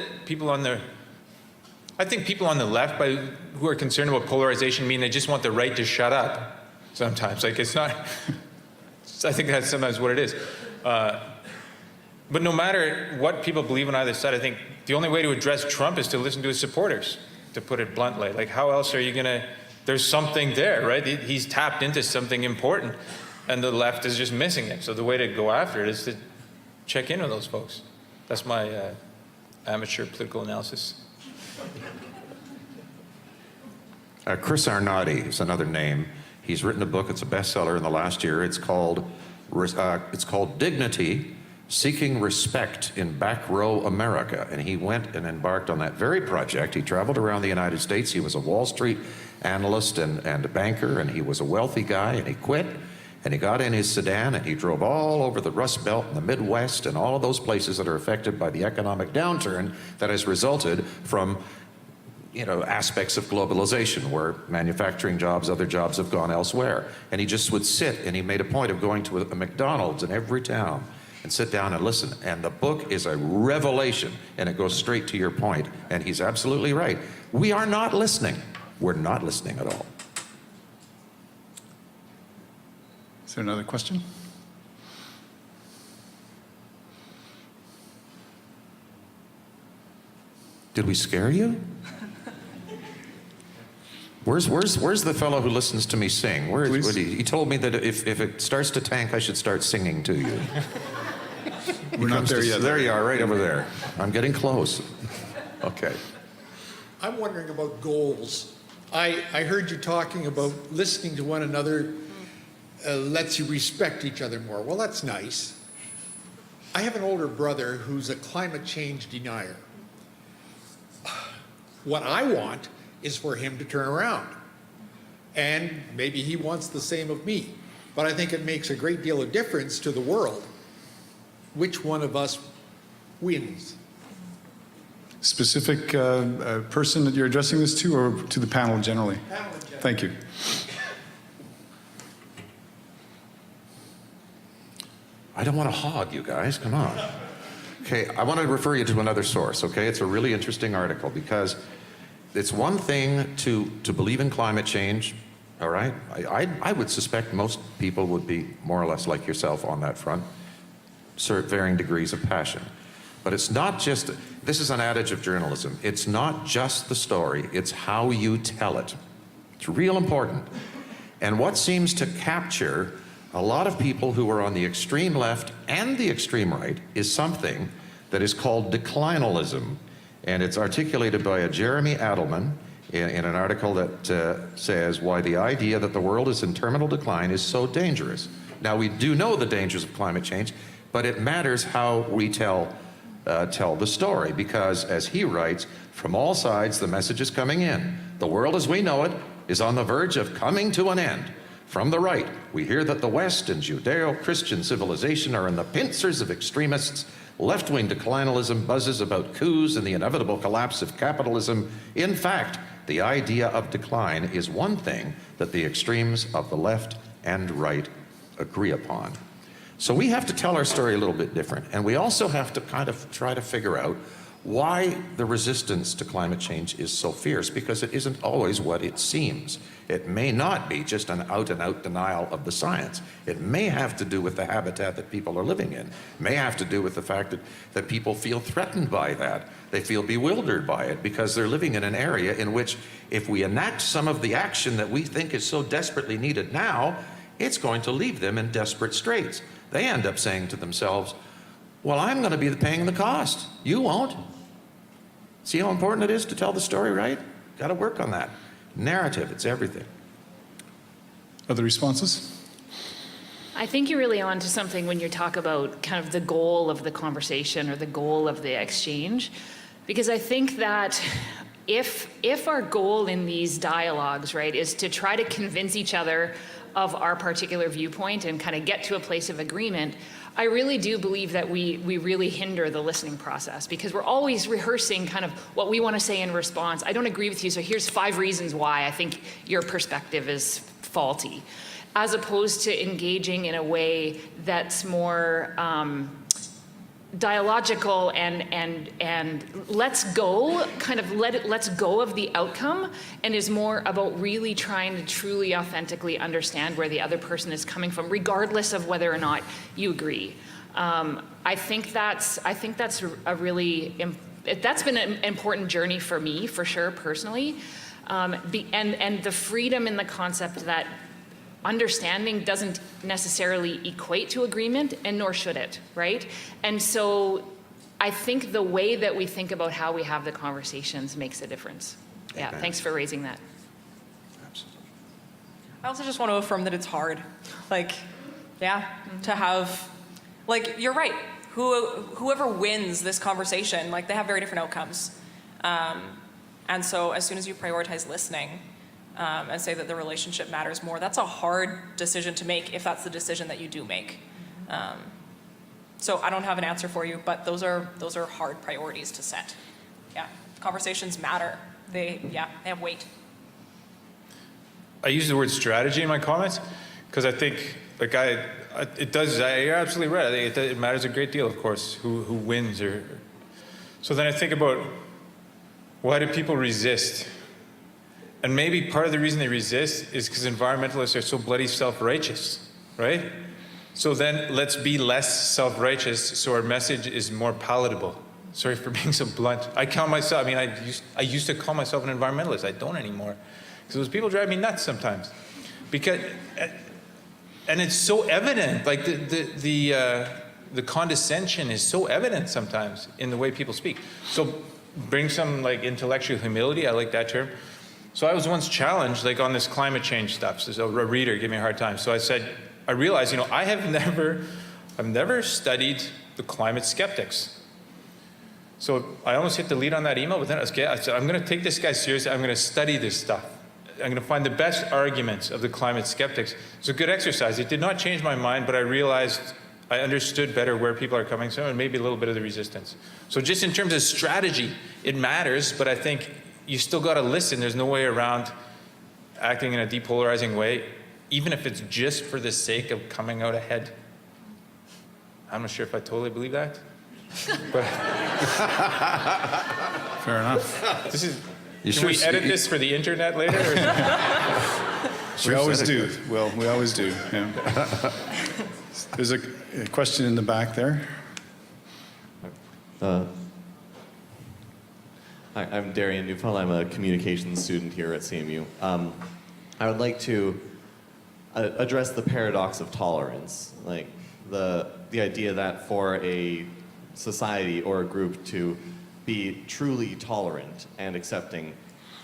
I think people on the left who are concerned about polarization mean they just want the right to shut up sometimes. Like it's not, I think that's sometimes what it is. But no matter what people believe on either side, I think the only way to address Trump is to listen to his supporters. To put it bluntly, like how else are you there's something there, right? He's tapped into something important and the left is just missing it. So the way to go after it is to check in with those folks. That's my amateur political analysis. Chris Arnott is another name. He's written a book, it's a bestseller in the last year. It's called Dignity, Seeking Respect in Back Row America. And he went and embarked on that very project. He traveled around the United States. He was a Wall Street analyst and a banker, and he was a wealthy guy, and he quit. And he got in his sedan, and he drove all over the Rust Belt and the Midwest and all of those places that are affected by the economic downturn that has resulted from aspects of globalization where manufacturing jobs, other jobs have gone elsewhere. And he just would sit, and he made a point of going to a McDonald's in every town and sit down and listen. And the book is a revelation, and it goes straight to your point. And he's absolutely right. We are not listening. We're not listening at all. Is there another question? Did we scare you? Where's the fellow who listens to me sing? He told me that if it starts to tank, I should start singing to you. We're not there yet. There you are, right over there. I'm getting close. Okay. I'm wondering about goals. I heard you talking about listening to one another lets you respect each other more. Well, that's nice. I have an older brother who's a climate change denier. What I want is for him to turn around. And maybe he wants the same of me. But I think it makes a great deal of difference to the world which one of us wins. Specific person that you're addressing this to, or to the panel generally? Panel in general. Thank you. I don't want to hog you guys, come on. Okay, I want to refer you to another source, okay? It's a really interesting article because it's one thing to believe in climate change, all right? I would suspect most people would be more or less like yourself on that front, varying degrees of passion. But it's not just, this is an adage of journalism, it's not just the story, it's how you tell it. It's real important. And what seems to capture a lot of people who are on the extreme left and the extreme right is something that is called declinalism. And it's articulated by a Jeremy Adelman in an article that says why the idea that the world is in terminal decline is so dangerous. Now, we do know the dangers of climate change, but it matters how we tell the story, because as he writes, from all sides the message is coming in. The world as we know it is on the verge of coming to an end. From the right, we hear that the West and Judeo-Christian civilization are in the pincers of extremists. Left-wing declinalism buzzes about coups and the inevitable collapse of capitalism. In fact, the idea of decline is one thing that the extremes of the left and right agree upon. So we have to tell our story a little bit different, and we also have to kind of try to figure out why the resistance to climate change is so fierce, because it isn't always what it seems. It may not be just an out-and-out denial of the science. It may have to do with the habitat that people are living in. It may have to do with the fact that people feel threatened by that. They feel bewildered by it because they're living in an area in which if we enact some of the action that we think is so desperately needed now, it's going to leave them in desperate straits. They end up saying to themselves, well, I'm going to be paying the cost. You won't. See how important it is to tell the story right? Got to work on that. Narrative, it's everything. Other responses? I think you're really on to something when you talk about kind of the goal of the conversation or the goal of the exchange. Because I think that if our goal in these dialogues, right, is to try to convince each other of our particular viewpoint and kind of get to a place of agreement, I really do believe that we really hinder the listening process, because we're always rehearsing kind of what we want to say in response. I don't agree with you, so here's 5 reasons why I think your perspective is faulty, as opposed to engaging in a way that's more dialogical and let's go, kind of let's go of the outcome, and is more about really trying to truly authentically understand where the other person is coming from, regardless of whether or not you agree. I think that's a really that's been an important journey for me, for sure, personally, and the freedom in the concept that understanding doesn't necessarily equate to agreement, and nor should it, right? And so I think the way that we think about how we have the conversations makes a difference. Yeah, thanks for raising that. Absolutely. I also just want to affirm that it's hard. Like, yeah, to have, like, you're right. Whoever wins this conversation, like, they have very different outcomes. And so as soon as you prioritize listening, and say that the relationship matters more, that's a hard decision to make if that's the decision that you do make. So I don't have an answer for you, but those are hard priorities to set. Yeah, conversations matter. They have weight. I use the word strategy in my comments because I think, like, it does. You're absolutely right. I think it matters a great deal, of course, who wins. So then I think about, why do people resist? And maybe part of the reason they resist is because environmentalists are so bloody self-righteous, right? So then let's be less self-righteous so our message is more palatable. Sorry for being so blunt. I used to call myself an environmentalist. I don't anymore. Because those people drive me nuts sometimes. Because, and it's so evident, like the condescension is so evident sometimes in the way people speak. So bring some like intellectual humility, I like that term. So I was once challenged, like, on this climate change stuff. So a reader gave me a hard time. So I realized, I've never studied the climate skeptics. So I almost hit delete on that email, but then I said, I'm going to take this guy seriously. I'm going to study this stuff. I'm going to find the best arguments of the climate skeptics. It's a good exercise. It did not change my mind, but I realized I understood better where people are coming from and maybe a little bit of the resistance. So just in terms of strategy, it matters, but I think you still got to listen. There's no way around acting in a depolarizing way, even if it's just for the sake of coming out ahead. I'm not sure if I totally believe that. But Fair enough. this is. You Can we sure- edit this for the internet later? Or We always said it do. Well, we always do. Yeah. There's a question in the back there. Hi, I'm Darian Neufeld. I'm a communications student here at CMU. I would like to address the paradox of tolerance, like the idea that for a society or a group to be truly tolerant and accepting,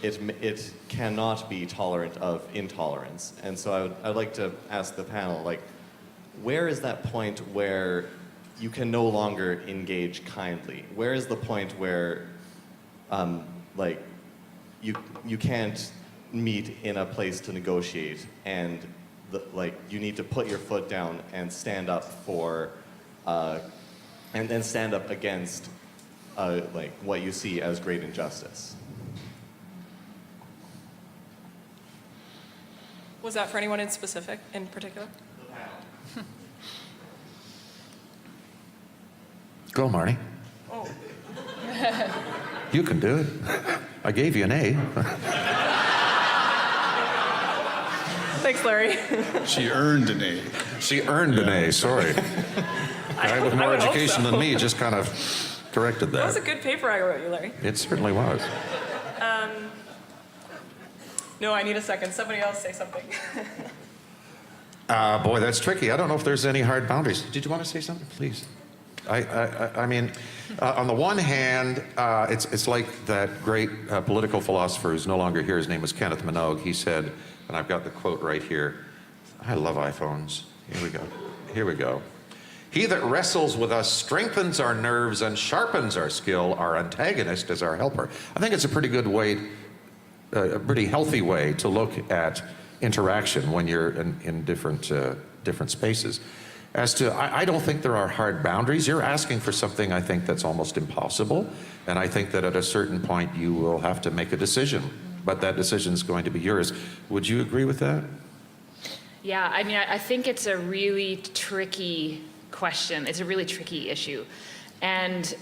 it cannot be tolerant of intolerance. And so I'd like to ask the panel, like, where is that point where you can no longer engage kindly? Where is the point where, like, you can't meet in a place to negotiate, and like you need to put your foot down and stand up for, and then stand up against, like what you see as great injustice? Was that for anyone in particular? Go, Marnie. Oh. You can do it. I gave you an A. Thanks, Larry. She earned an A. She earned an A, sorry. Guy with more I would hope education so. than me just kind of corrected That was a that. good paper I wrote you, Larry. It certainly was. No, I need a second. Somebody else say something. Boy, that's tricky. I don't know if there's any hard boundaries. Did you want to say something, please? I mean, on the one hand, it's like that great political philosopher who's no longer here. His name was Kenneth Minogue. He said, and I've got the quote right here. I love iPhones. Here we go. Here we go. He that wrestles with us strengthens our nerves and sharpens our skill. Our antagonist is our helper. I think it's a pretty good way, a pretty healthy way to look at interaction when you're in different spaces. As to, I don't think there are hard boundaries. You're asking for something I think that's almost impossible, and I think that at a certain point you will have to make a decision, but that decision is going to be yours. Would you agree with that? Yeah, I mean, I think it's a really tricky question. It's a really tricky issue. And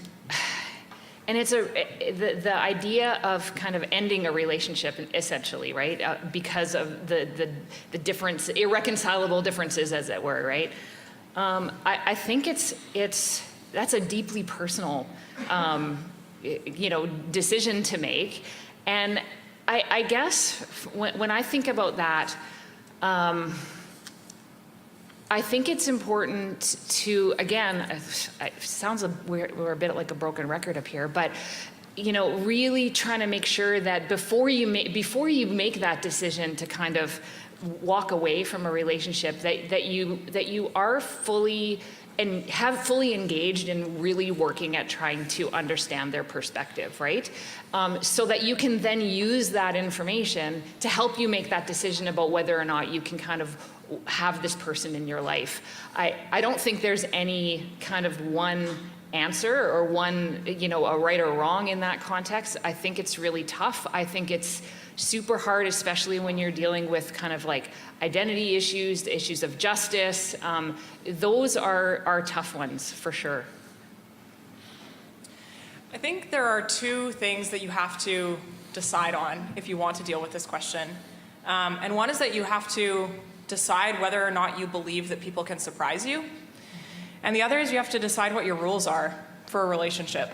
it's the idea of kind of ending a relationship, essentially, right? Because of the difference, irreconcilable differences, as it were, right? I think that's a deeply personal, decision to make. And I guess when I think about that, I think it's important to, again, it sounds we're a bit like a broken record up here, but really trying to make sure that before you make that decision to kind of walk away from a relationship, that you are fully and have fully engaged in really working at trying to understand their perspective, right? So that you can then use that information to help you make that decision about whether or not you can kind of have this person in your life. I don't think there's any kind of one answer or one, a right or wrong in that context. I think it's really tough. I think it's super hard, especially when you're dealing with kind of like identity issues, the issues of justice. Those are tough ones for sure. I think there are two things that you have to decide on if you want to deal with this question. And one is that you have to decide whether or not you believe that people can surprise you. And the other is you have to decide what your rules are for a relationship.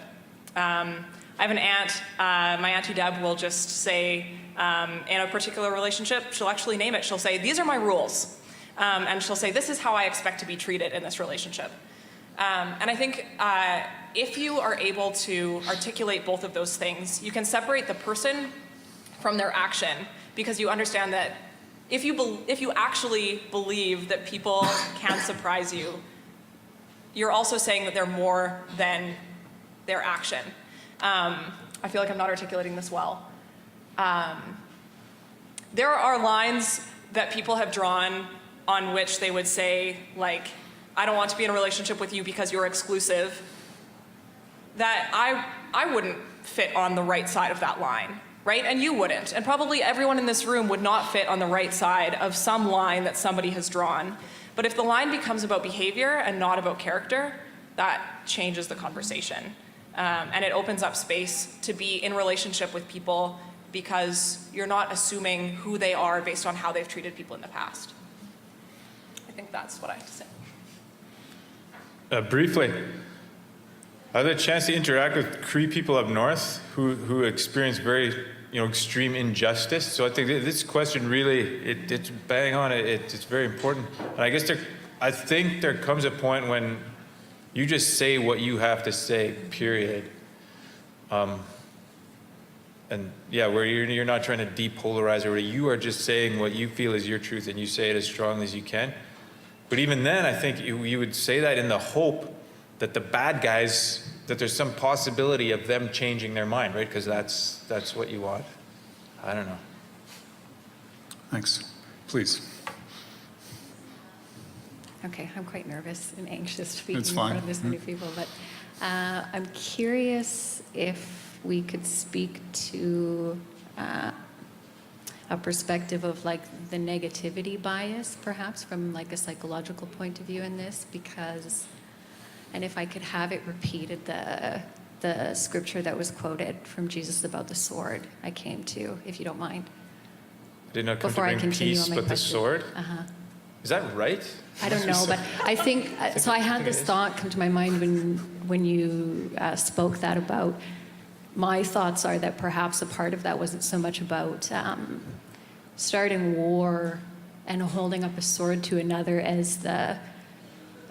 I have an aunt, my Auntie Deb will just say, in a particular relationship, she'll actually name it. She'll say, these are my rules. And she'll say, this is how I expect to be treated in this relationship. And I think if you are able to articulate both of those things, you can separate the person from their action, because you understand that if you actually believe that people can surprise you, you're also saying that they're more than their action. I feel like I'm not articulating this well. There are lines that people have drawn on which they would say, like, I don't want to be in a relationship with you because you're exclusive, that I wouldn't fit on the right side of that line, right? And you wouldn't. And probably everyone in this room would not fit on the right side of some line that somebody has drawn. But if the line becomes about behavior and not about character, that changes the conversation. And it opens up space to be in relationship with people because you're not assuming who they are based on how they've treated people in the past. I think that's what I have to say. Briefly, I had a chance to interact with Cree people up north who experience very extreme injustice. So I think this question really, it's bang on, it's very important. And I guess I think there comes a point when you just say what you have to say, period. And yeah, where you're not trying to depolarize, or you are just saying what you feel is your truth and you say it as strongly as you can. But even then, I think you would say that in the hope that the bad guys, that there's some possibility of them changing their mind, right? Because that's what you want. I don't know. Thanks. Please. Okay, I'm quite nervous and anxious speaking It's in fine. front of this many people, but I'm curious if we could speak to a perspective of like the negativity bias, perhaps from like a psychological point of view in this, because, and if I could have it repeated, the scripture that was quoted from Jesus about the sword, I came to, if you don't mind. Did not come Before I to bring continue peace, on my but the question. sword? Uh-huh. Is that right? I don't know, but I think, so I had think this it is. thought come to my mind when you spoke that about, my thoughts are that perhaps a part of that wasn't so much about starting war and holding up a sword to another as the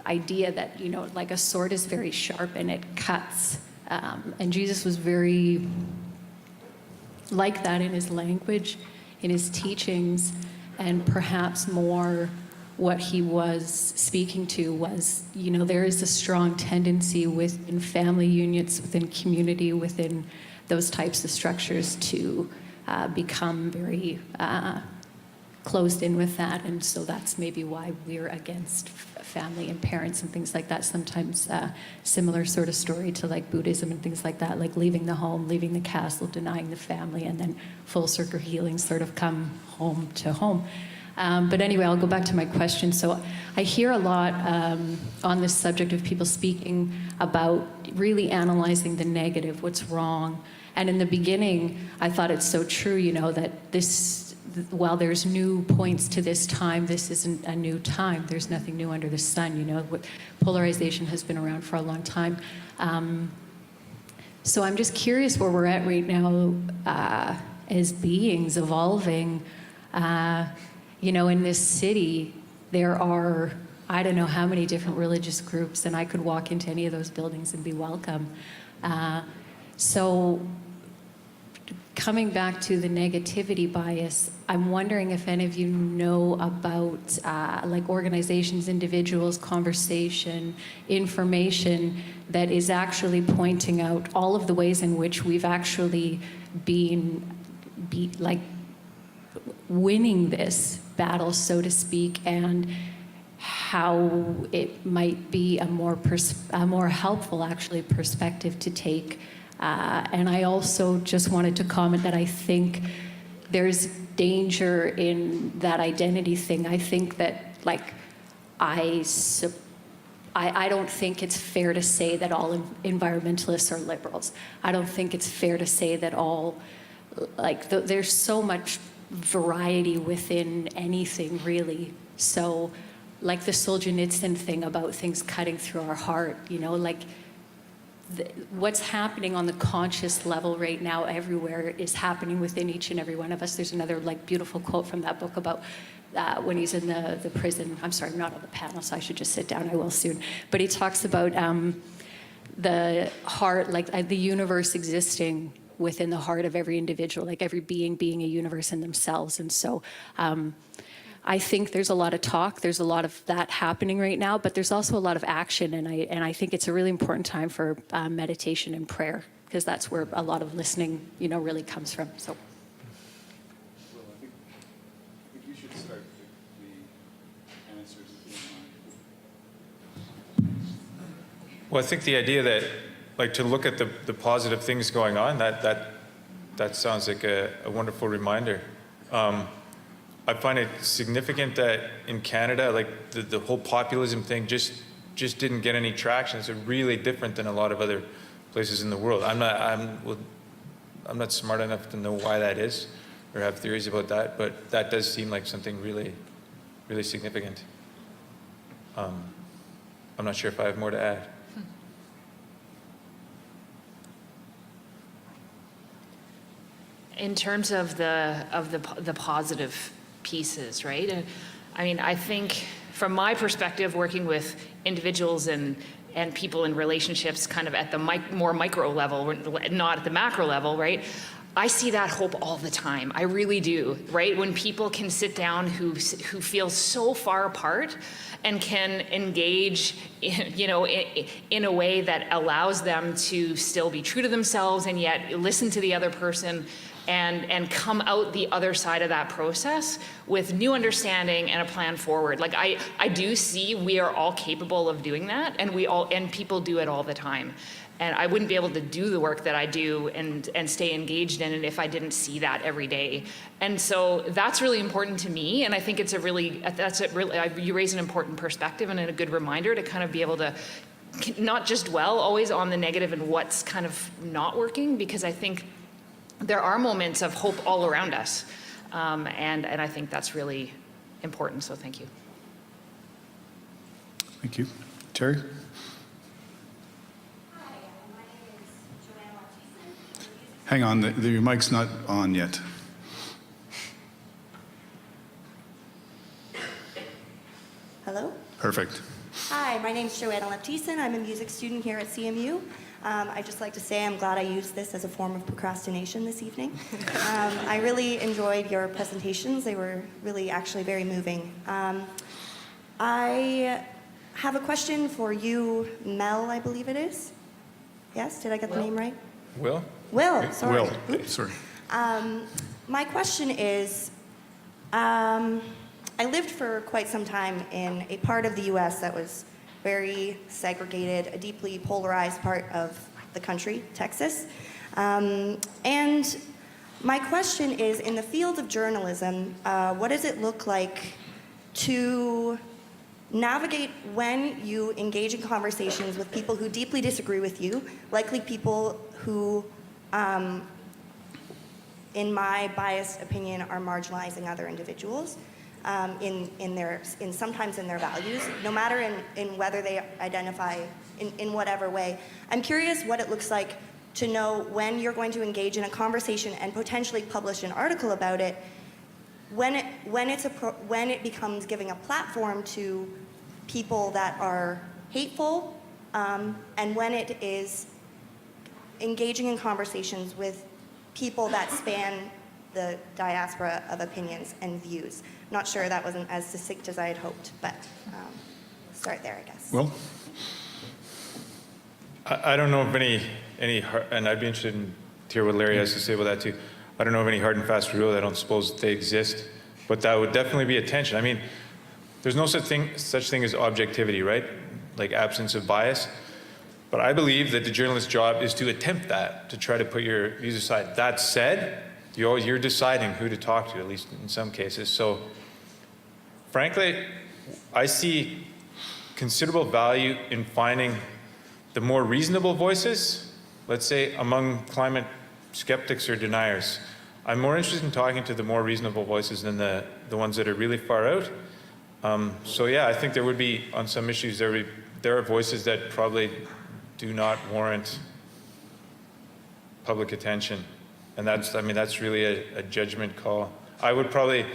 idea that, like a sword is very sharp and it cuts. And Jesus was very like that in his language, in his teachings, and perhaps more what he was speaking to was, there is a strong tendency within family units, within community, within those types of structures to become very closed in with that. And so that's maybe why we're against family and parents and things like that. Sometimes similar sort of story to like Buddhism and things like that, like leaving the home, leaving the castle, denying the family, and then full circle healing sort of come home to home. But anyway, I'll go back to my question. So I hear a lot on this subject of people speaking about really analyzing the negative, what's wrong. And in the beginning, I thought it's so true, that this, while there's new points to this time, this isn't a new time. There's nothing new under the sun, Polarization has been around for a long time. So I'm just curious where we're at right now as beings evolving. In this city, there are, I don't know how many different religious groups, and I could walk into any of those buildings and be welcome. So coming back to the negativity bias, I'm wondering if any of you know about like organizations, individuals, conversation, information that is actually pointing out all of the ways in which we've actually been winning this battle, so to speak, and how it might be a more helpful, actually, perspective to take. And I also just wanted to comment that I think there's danger in that identity thing. I think that, I don't think it's fair to say that all environmentalists are liberals. I don't think it's fair to say that all, there's so much variety within anything, really. So, like the Solzhenitsyn thing about things cutting through our heart, what's happening on the conscious level right now everywhere is happening within each and every one of us. There's another beautiful quote from that book about when he's in the prison. I'm sorry, I'm not on the panel, so I should just sit down. I will soon. But he talks about the heart, the universe existing within the heart of every individual, every being a universe in themselves. And so I think there's a lot of talk, there's a lot of that happening right now, but there's also a lot of action, and I think it's a really important time for meditation and prayer, because that's where a lot of listening, really comes from. So. Well, I think you should start the answers if you don't mind. Well, I think the idea that, to look at the positive things going on, that sounds like a wonderful reminder. I find it significant that in Canada, like the whole populism thing just didn't get any traction. It's really different than a lot of other places in the world. I'm not smart enough to know why that is or have theories about that, but that does seem like something really, really significant. I'm not sure if I have more to add. In terms of the positive pieces, right? And I mean, I think from my perspective, working with individuals and people in relationships kind of at the more micro level, not at the macro level, right? I see that hope all the time. I really do, right? When people can sit down who feel so far apart and can engage, in a way that allows them to still be true to themselves and yet listen to the other person and come out the other side of that process with new understanding and a plan forward. Like I do see we are all capable of doing that, and people do it all the time. And I wouldn't be able to do the work that I do and stay engaged in it if I didn't see that every day. And so that's really important to me. And I think it's you raise an important perspective and a good reminder to kind of be able to not just dwell always on the negative and what's kind of not working, because I think there are moments of hope all around us. And I think that's really important. So thank you. Thank you. Terry? Hang on, your mic's not on yet. Hello? Perfect. Hi, my name's Joanna Laptison. I'm a music student here at CMU. I'd just like to say I'm glad I used this as a form of procrastination this evening. I really enjoyed your presentations. They were really actually very moving. I have a question for you, Mel, I believe it is. Yes, did I get the name right? Will? Will, sorry. Will, Oops. sorry. My question is, I lived for quite some time in a part of the US that was very segregated, a deeply polarized part of the country, Texas. And my question is, in the field of journalism, what does it look like to navigate when you engage in conversations with people who deeply disagree with you, likely people who, in my biased opinion, are marginalizing other individuals? Sometimes in their values, no matter in whether they identify in whatever way. I'm curious what it looks like to know when you're going to engage in a conversation and potentially publish an article about it, when it becomes giving a platform to people that are hateful, and when it is engaging in conversations with people that span the diaspora of opinions and views. Not sure that wasn't as succinct as I had hoped, but start there, I guess. Will? I don't know of any, and I'd be interested in to hear what Larry has to say about that too. I don't know of any hard and fast rule. I don't suppose they exist, but that would definitely be a tension. I mean, there's no such thing as objectivity, right? Like absence of bias. But I believe that the journalist's job is to attempt that, to try to put your views aside. That said, you're deciding who to talk to, at least in some cases. So, frankly, I see considerable value in finding the more reasonable voices, let's say among climate skeptics or deniers. I'm more interested in talking to the more reasonable voices than the ones that are really far out. So yeah, I think there would be, on some issues, there are voices that probably do not warrant public attention. And that's really a judgment call. I'd probably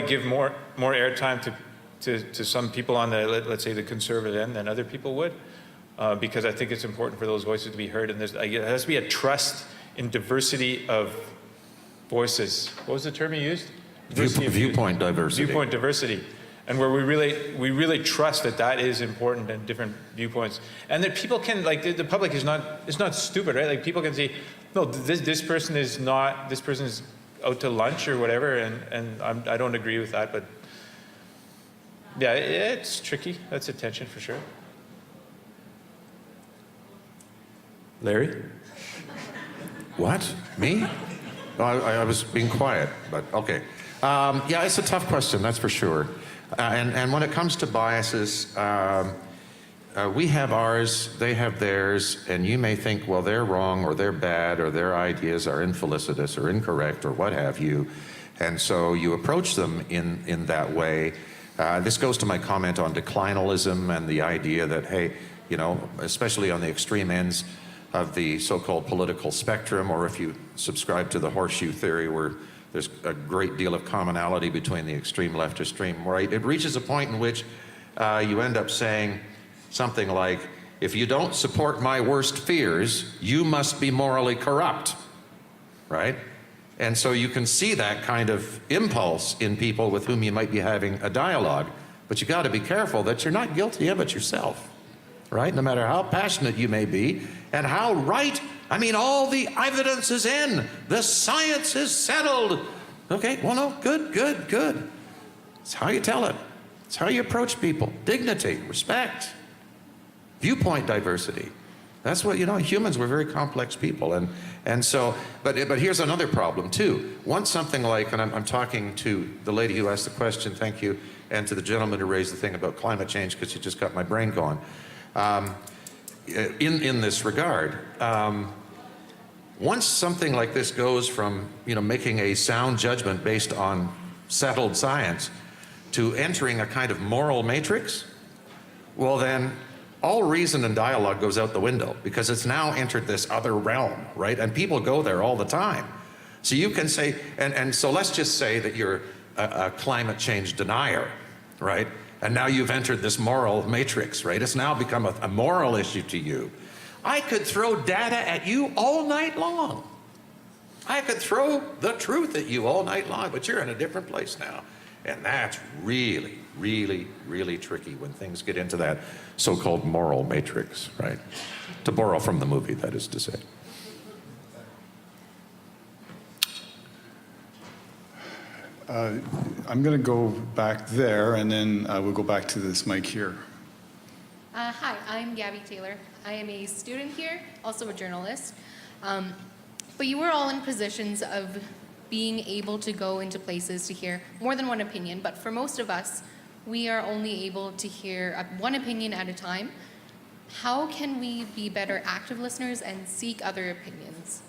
give more airtime to some people on the, let's say, the conservative end than other people would, because I think it's important for those voices to be heard. And there has to be a trust in diversity of voices. What was the term you used? Viewpoint diversity. Viewpoint diversity. And where we really trust that is important in different viewpoints, and that people can, like, the public is not stupid, right? Like, people can say, no, this person is out to lunch or whatever, and I don't agree with that, but yeah, it's tricky. That's a tension for sure. Larry? What? Me? No, I was being quiet, but okay. Yeah, it's a tough question, that's for sure. And when it comes to biases, we have ours, they have theirs, and you may think, well, they're wrong, or they're bad, or their ideas are infelicitous or incorrect, or what have you. And so you approach them in that way. This goes to my comment on declinalism and the idea that, hey, you know, especially on the extreme ends of the so-called political spectrum, or if you subscribe to the horseshoe theory where there's a great deal of commonality between the extreme left and extreme right, it reaches a point in which you end up saying something like, if you don't support my worst fears, you must be morally corrupt, right? And so you can see that kind of impulse in people with whom you might be having a dialogue, but you got to be careful that you're not guilty of it yourself, right? No matter how passionate you may be and how right, I mean, all the evidence is in, the science is settled. Okay, well, no, good. It's how you tell it. It's how you approach people. Dignity, respect, viewpoint diversity. That's what, you know, humans, we're very complex people. And so, but here's another problem too. Once something like, and I'm talking to the lady who asked the question, thank you, and to the gentleman who raised the thing about climate change, because you just got my brain going. In this regard, once something like this goes from, you know, making a sound judgment based on settled science to entering a kind of moral matrix, well then, all reason and dialogue goes out the window, because it's now entered this other realm, right? And people go there all the time. So you can say, and so let's just say that you're a climate change denier, right? And now you've entered this moral matrix, right? It's now become a moral issue to you. I could throw data at you all night long. I could throw the truth at you all night long, but you're in a different place now. And that's really, really, really tricky when things get into that so-called moral matrix, right? To borrow from the movie, that is to say. I'm going to go back there, and then we'll go back to this mic here. Hi, I'm Gabby Taylor. I am a student here, also a journalist. But you were all in positions of being able to go into places to hear more than one opinion. But for most of us, we are only able to hear one opinion at a time. How can we be better active listeners and seek other opinions?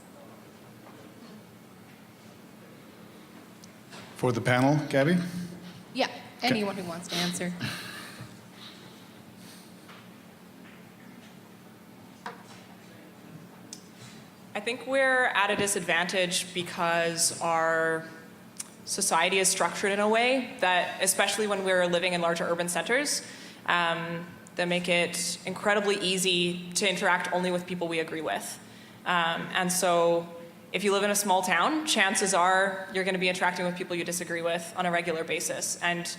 For the panel, Gabby? Yeah, anyone who wants to answer. I think we're at a disadvantage because our society is structured in a way that, especially when we're living in larger urban centers, that make it incredibly easy to interact only with people we agree with. And so if you live in a small town, chances are you're going to be interacting with people you disagree with on a regular basis. And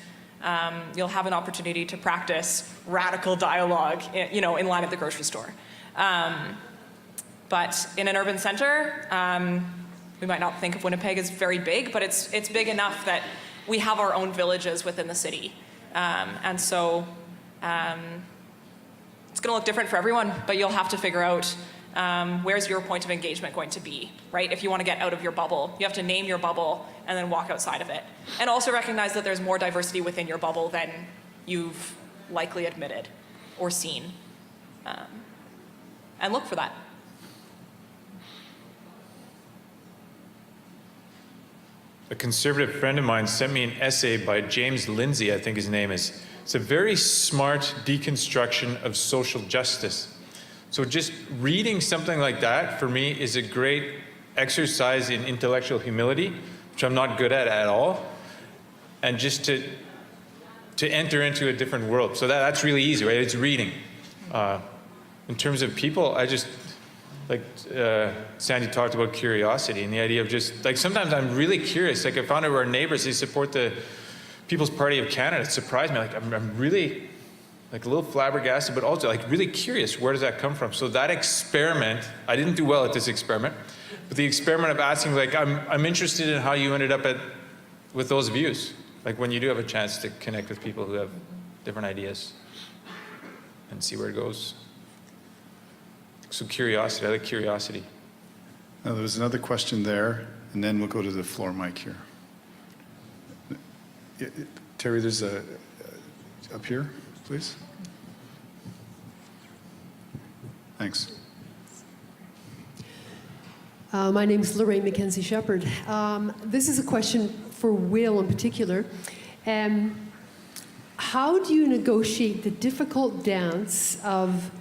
you'll have an opportunity to practice radical dialogue, you know, in line at the grocery store. But in an urban center, we might not think of Winnipeg as very big, but it's big enough that we have our own villages within the city. And so it's going to look different for everyone, but you'll have to figure out where's your point of engagement going to be, right? If you want to get out of your bubble, you have to name your bubble and then walk outside of it. And also recognize that there's more diversity within your bubble than you've likely admitted or seen. And look for that. A conservative friend of mine sent me an essay by James Lindsay, I think his name is. It's a very smart deconstruction of social justice. So just reading something like that, for me, is a great exercise in intellectual humility, which I'm not good at all, and just to enter into a different world. So that's really easy, right? It's reading. In terms of people, I just, like Sandy talked about curiosity and the idea of just, like sometimes I'm really curious. Like I found out our neighbors, they support the People's Party of Canada. It surprised me. Like I'm really, like a little flabbergasted, but also like really curious. Where does that come from? So that experiment, I didn't do well at this experiment, but the experiment of asking, like, I'm interested in how you ended up with those views. Like when you do have a chance to connect with people who have different ideas and see where it goes. So curiosity, I like curiosity. Now, there was another question there, and then we'll go to the floor mic here. Terry, there's a up here, please. Thanks. My name is Lorraine Mackenzie Shepherd. This is a question for Will in particular. How do you negotiate the difficult dance of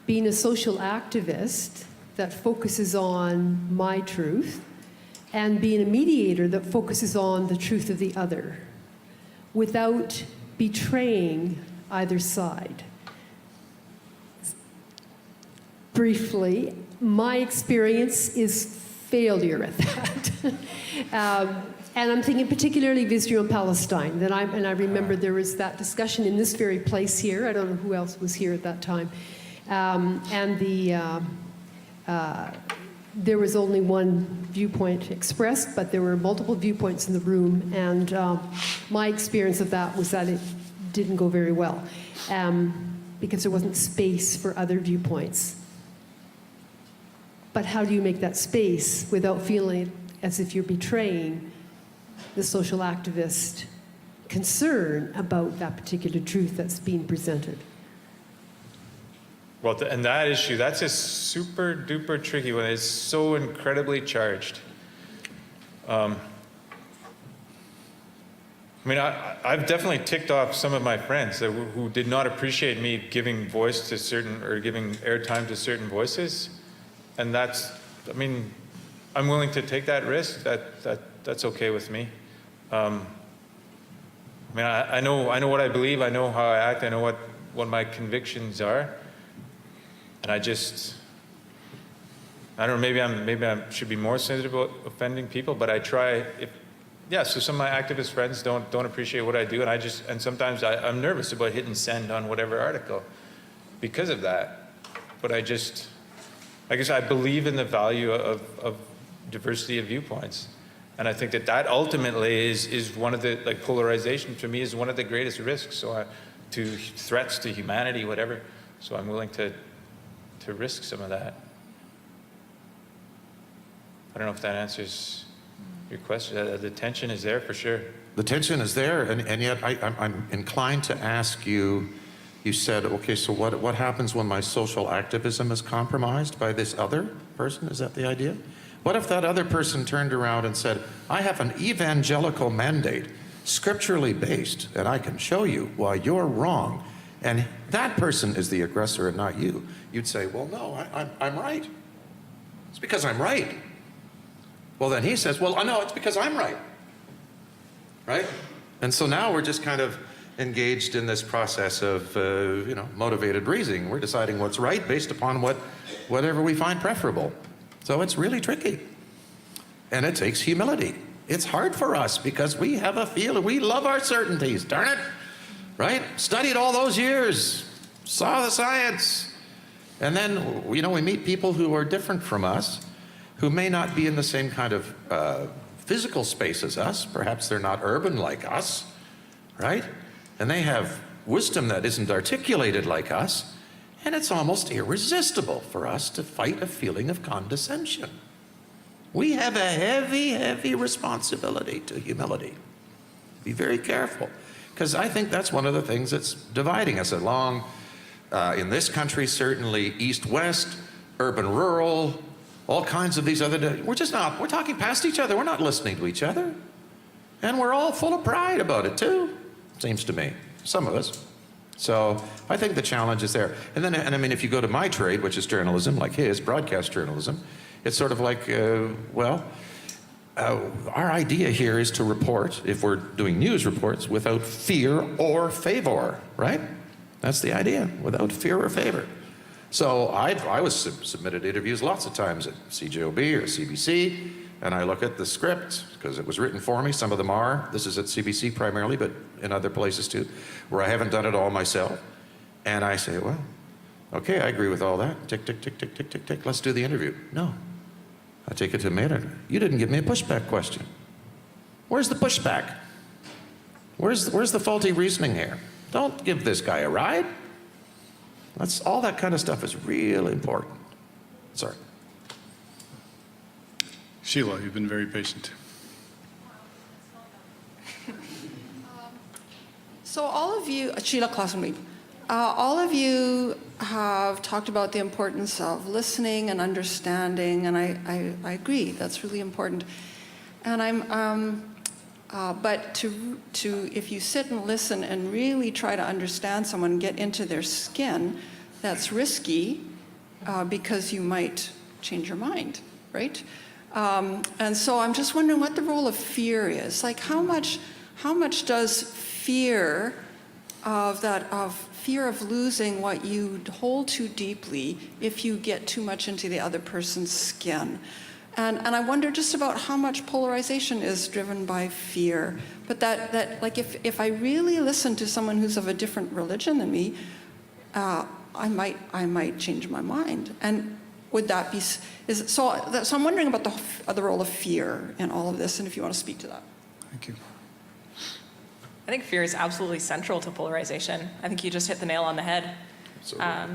being a social activist that focuses on my truth and being a mediator that focuses on the truth of the other without betraying either side? Briefly, my experience is failure at that. And I'm thinking particularly of Israel and Palestine. And I remember there was that discussion in this very place here. I don't know who else was here at that time. There was only one viewpoint expressed, but there were multiple viewpoints in the room. And my experience of that was that it didn't go very well because there wasn't space for other viewpoints. But how do you make that space without feeling as if you're betraying the social activist concern about that particular truth that's being presented? Well, and that issue, that's a super duper tricky one. It's so incredibly charged. I mean, I've definitely ticked off some of my friends who did not appreciate me giving voice to certain, or giving airtime to certain voices. And that's, I mean, I'm willing to take that risk. That's okay with me. I mean, I know what I believe. I know how I act. I know what my convictions are. And I don't know. Maybe I should be more sensitive about offending people. But I try. So some of my activist friends don't appreciate what I do, and sometimes I'm nervous about hitting send on whatever article because of that. But I guess I believe in the value of diversity of viewpoints. And I think that ultimately is one of the, like, polarization to me is one of the greatest risks to threats to humanity, whatever. So I'm willing to risk some of that. I don't know if that answers your question. The tension is there for sure. The tension is there, and yet I'm inclined to ask you, you said, okay, so what happens when my social activism is compromised by this other person? Is that the idea? What if that other person turned around and said, I have an evangelical mandate, scripturally based, and I can show you why you're wrong, and that person is the aggressor and not you? You'd say, well, no, I'm right. It's because I'm right. Well, then he says, well, no, it's because I'm right. Right? And so now we're just kind of engaged in this process of, motivated reasoning. We're deciding what's right based upon whatever we find preferable. So it's really tricky. And it takes humility. It's hard for us because we have a feeling, we love our certainties, darn it. Right? Studied all those years, saw the science. And then, we meet people who are different from us, who may not be in the same kind of physical space as us. Perhaps they're not urban like us, right? And they have wisdom that isn't articulated like us. And it's almost irresistible for us to fight a feeling of condescension. We have a heavy, heavy responsibility to humility. Be very careful, because I think that's one of the things that's dividing us along, in this country, certainly east-west, urban-rural, all kinds of these other, we're talking past each other. We're not listening to each other. And we're all full of pride about it too, seems to me, some of us. So I think the challenge is there. And I mean, if you go to my trade, which is journalism, like his, broadcast journalism, it's sort of like, our idea here is to report, if we're doing news reports, without fear or favor, right? That's the idea, without fear or favor. So I was submitted interviews lots of times at CJOB or CBC, and I look at the script, because it was written for me. Some of them are. This is at CBC primarily, but in other places too, where I haven't done it all myself. And I say, well, okay, I agree with all that. Tick, tick, tick, tick, tick, tick, tick. Let's do the interview. No. I take it to the manager. You didn't give me a pushback question. Where's the pushback? Where's the faulty reasoning here? Don't give this guy a ride. All that kind of stuff is really important. Sorry. Sheila, you've been very patient. So all of you, Sheila Klassen, all of you have talked about the importance of listening and understanding, and I agree, that's really important. And but if you sit and listen and really try to understand someone and get into their skin, that's risky because you might change your mind, right? And so I'm just wondering what the role of fear is. Like how much does fear of losing what you hold too deeply if you get too much into the other person's skin? And I wonder just about how much polarization is driven by fear. But that like if I really listen to someone who's of a different religion than me, I might change my mind. And would that be so I'm wondering about the role of fear in all of this, and if you want to speak to that. Thank you. I think fear is absolutely central to polarization. I think you just hit the nail on the head. I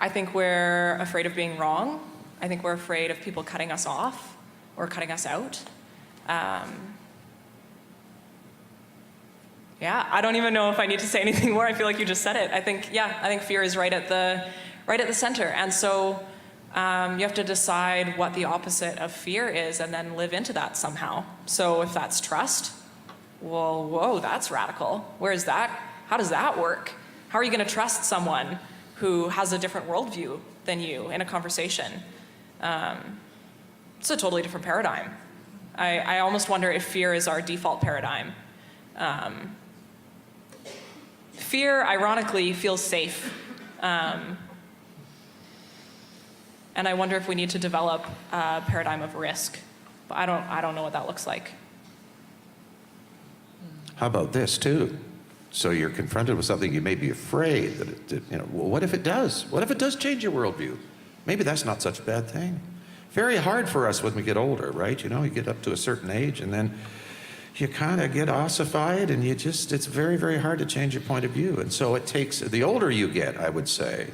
think we're afraid of being wrong. I think we're afraid of people cutting us off or cutting us out. Yeah, I don't even know if I need to say anything more. I feel like you just said it. I think fear is right at the center. And so you have to decide what the opposite of fear is and then live into that somehow. So if that's trust, well, whoa, that's radical. Where is that? How does that work? How are you going to trust someone who has a different worldview than you in a conversation? It's a totally different paradigm. I almost wonder if fear is our default paradigm. Fear, ironically, feels safe. And I wonder if we need to develop a paradigm of risk. But I don't know what that looks like. How about this too? So you're confronted with something you may be afraid that well, what if it does? What if it does change your worldview? Maybe that's not such a bad thing. Very hard for us when we get older, right? You get up to a certain age and then you kind of get ossified and it's very, very hard to change your point of view. And so it takes, the older you get, I would say,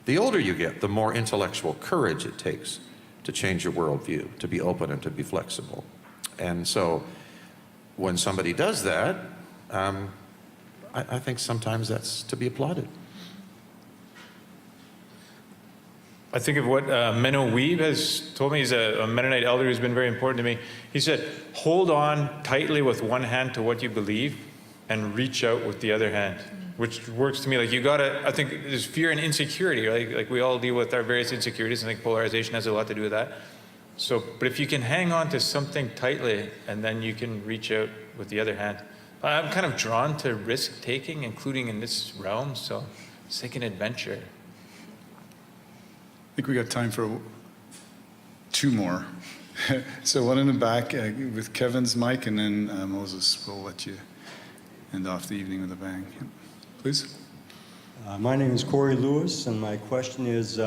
the older you get, the more intellectual courage it takes to change your worldview, to be open and to be flexible. And so when somebody does that, I think sometimes that's to be applauded. I think of what Menno Weeb has told me. He's a Mennonite elder who's been very important to me. He said, hold on tightly with one hand to what you believe and reach out with the other hand, which works to me. Like I think there's fear and insecurity, right? Like we all deal with our various insecurities. I think polarization has a lot to do with that. So, but if you can hang on to something tightly and then you can reach out with the other hand. I'm kind of drawn to risk taking, including in this realm, so it's like an adventure. I think we got time for two more. So one in the back with Kevin's mic, and then Moses, will let you end off the evening with a bang. Please. My name is Corey Lewis, and my question is,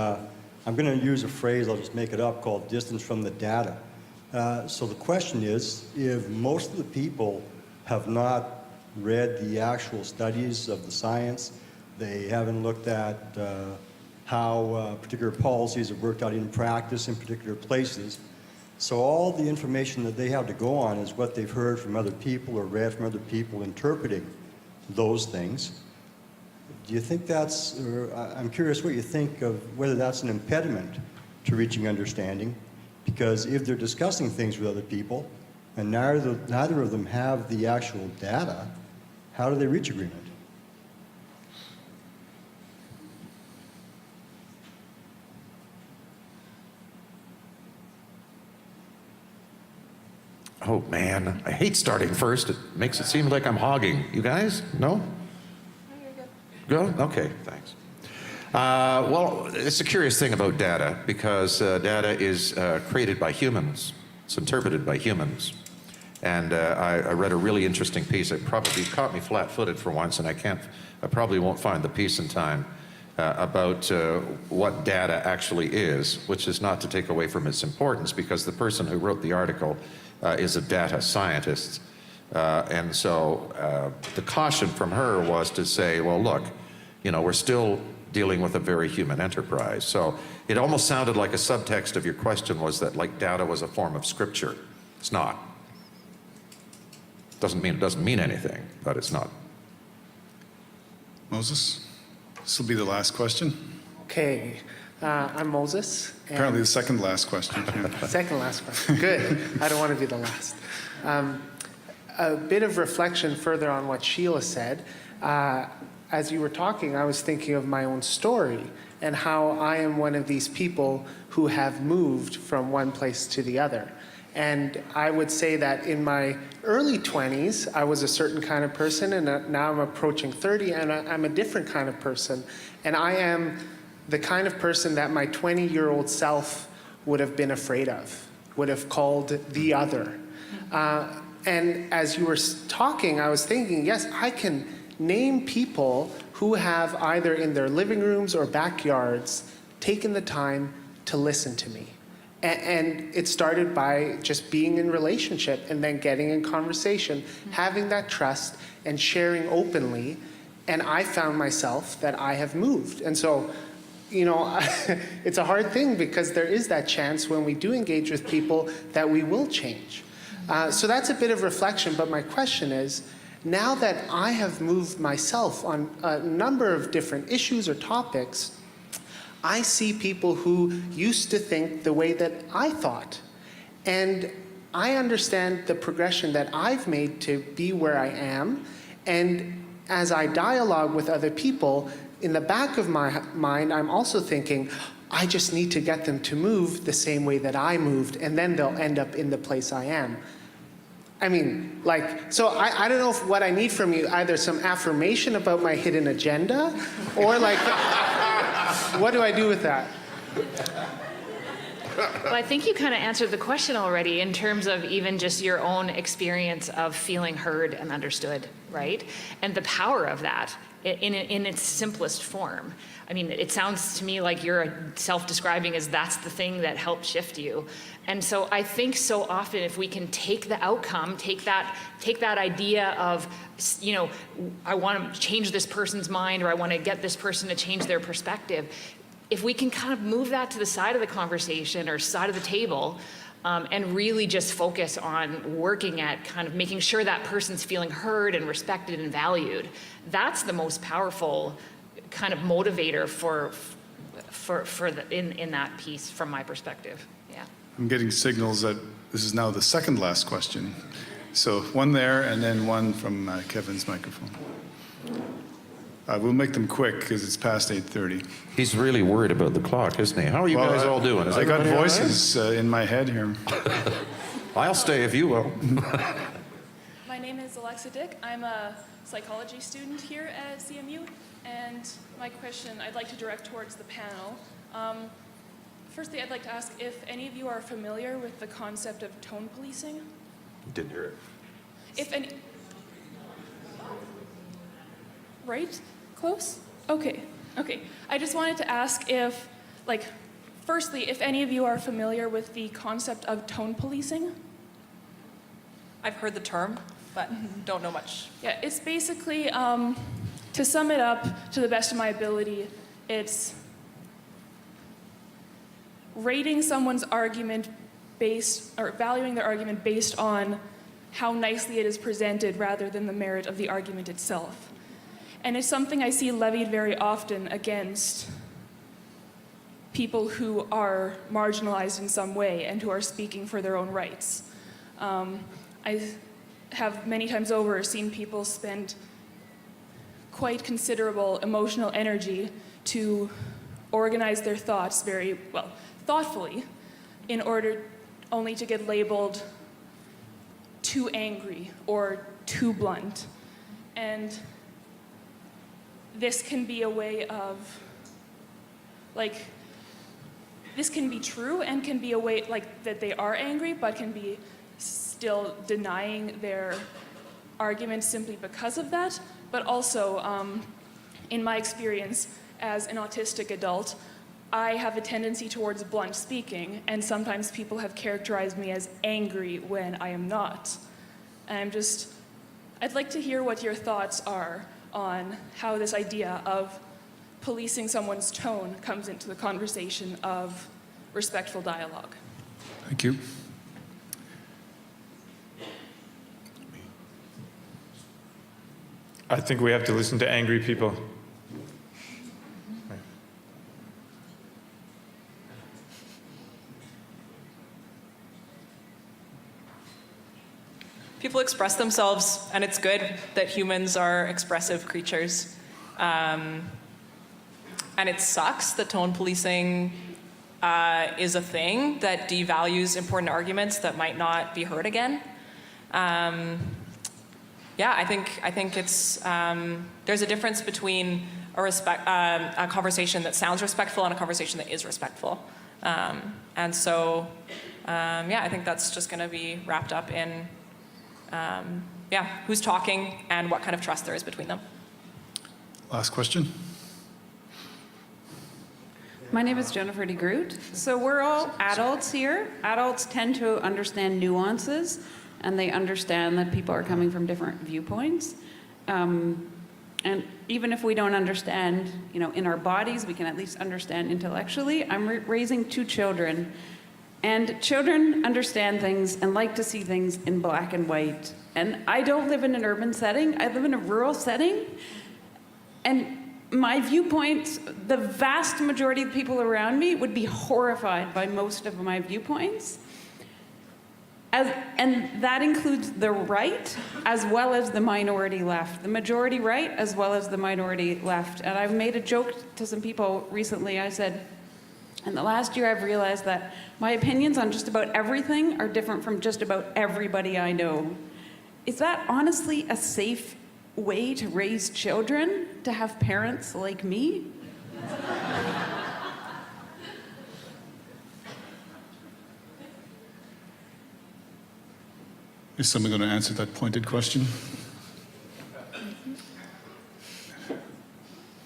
I'm going to use a phrase, I'll just make it up, called distance from the data. So the question is, if most of the people have not read the actual studies of the science, they haven't looked at how particular policies have worked out in practice in particular places. So all the information that they have to go on is what they've heard from other people or read from other people interpreting those things. Do you think that's, or I'm curious what you think of whether that's an impediment to reaching understanding, because if they're discussing things with other people and neither of them have the actual data, how do they reach agreement? Oh man, I hate starting first. It makes it seem like I'm hogging. You guys? No? Go? Okay, thanks. Well, it's a curious thing about data, because data is created by humans. It's interpreted by humans. And I read a really interesting piece. It probably caught me flat-footed for once, and I probably won't find the piece in time, about what data actually is, which is not to take away from its importance, because the person who wrote the article is a data scientist. And so the caution from her was to say, well, look, we're still dealing with a very human enterprise. So it almost sounded like a subtext of your question was that like data was a form of scripture. It's not. Doesn't mean it doesn't mean anything, but it's not. Moses, this will be the last question. Okay, I'm Moses. and- Apparently the second last question. Yeah. Second last question. Good. I don't want to be the last. A bit of reflection further on what Sheila said. As you were talking, I was thinking of my own story and how I am one of these people who have moved from one place to the other. And I would say that in my early 20s, I was a certain kind of person, and now I'm approaching 30, and I'm a different kind of person. And I am the kind of person that my 20-year-old self would have been afraid of, would have called the other. And as you were talking, I was thinking, yes, I can name people who have either in their living rooms or backyards taken the time to listen to me. And it started by just being in relationship and then getting in conversation, having that trust and sharing openly. And I found myself that I have moved. And so, you know, it's a hard thing because there is that chance when we do engage with people that we will change. So that's a bit of reflection. But my question is, now that I have moved myself on a number of different issues or topics, I see people who used to think the way that I thought. And I understand the progression that I've made to be where I am. And as I dialogue with other people, in the back of my mind, I'm also thinking, I just need to get them to move the same way that I moved, and then they'll end up in the place I am. I mean, like, so I don't know if what I need from you, either some affirmation about my hidden agenda, or like, what do I do with that? Well, I think you kind of answered the question already in terms of even just your own experience of feeling heard and understood, right? And the power of that in its simplest form. I mean, it sounds to me like you're self-describing as that's the thing that helped shift you. And so I think so often if we can take the outcome, take that idea of, you know, I want to change this person's mind, or I want to get this person to change their perspective, if we can kind of move that to the side of the conversation or side of the table, and really just focus on working at kind of making sure that person's feeling heard and respected and valued, that's the most powerful kind of motivator in that piece from my perspective. Yeah. I'm getting signals that this is now the second last question. So one there and then one from Kevin's microphone. We'll make them quick because it's past 8:30. He's really worried about the clock, isn't he? How are you guys all doing? Is I got everybody all right? voices in my head here. I'll stay if you will. My name is Alexa Dick. I'm a psychology student here at CMU, and my question I'd like to direct towards the panel. Firstly, I'd like to ask if any of you are familiar with the concept of tone policing. Didn't hear it. If any... Right? Close? Okay. Okay. I just wanted to ask if, like, firstly, if any of you are familiar with the concept of tone policing. I've heard the term, but don't know much. Yeah, it's basically, to sum it up to the best of my ability, it's rating someone's argument valuing their argument based on how nicely it is presented rather than the merit of the argument itself. And it's something I see levied very often against people who are marginalized in some way and who are speaking for their own rights. I have many times over seen people spend quite considerable emotional energy to organize their thoughts very, well, thoughtfully, in order only to get labeled too angry or too blunt. And this can be a way of, like, this can be true and can be a way, like, that they are angry, but can be still denying their argument simply because of that. But also, in my experience as an autistic adult, I have a tendency towards blunt speaking, and sometimes people have characterized me as angry when I am not. And I'd like to hear what your thoughts are on how this idea of policing someone's tone comes into the conversation of respectful dialogue. Thank you. I think we have to listen to angry people. People express themselves, and it's good that humans are expressive creatures. And it sucks that tone policing is a thing that devalues important arguments that might not be heard again. Yeah, I think it's there's a difference between a conversation that sounds respectful and a conversation that is respectful. And so, yeah, I think that's just going to be wrapped up in yeah, who's talking and what kind of trust there is between them. Last question. My name is Jennifer DeGroot. So we're all adults here. Adults tend to understand nuances, and they understand that people are coming from different viewpoints. And even if we don't understand, in our bodies, we can at least understand intellectually. I'm raising 2 children, and children understand things and like to see things in black and white. And I don't live in an urban setting. I live in a rural setting. And my viewpoints, the vast majority of people around me would be horrified by most of my viewpoints. And that includes the right as well as the minority left, the majority right as well as the minority left. And I've made a joke to some people recently. I said, in the last year I've realized that my opinions on just about everything are different from just about everybody I know. Is that honestly a safe way to raise children, to have parents like me? Is someone going to answer that pointed question?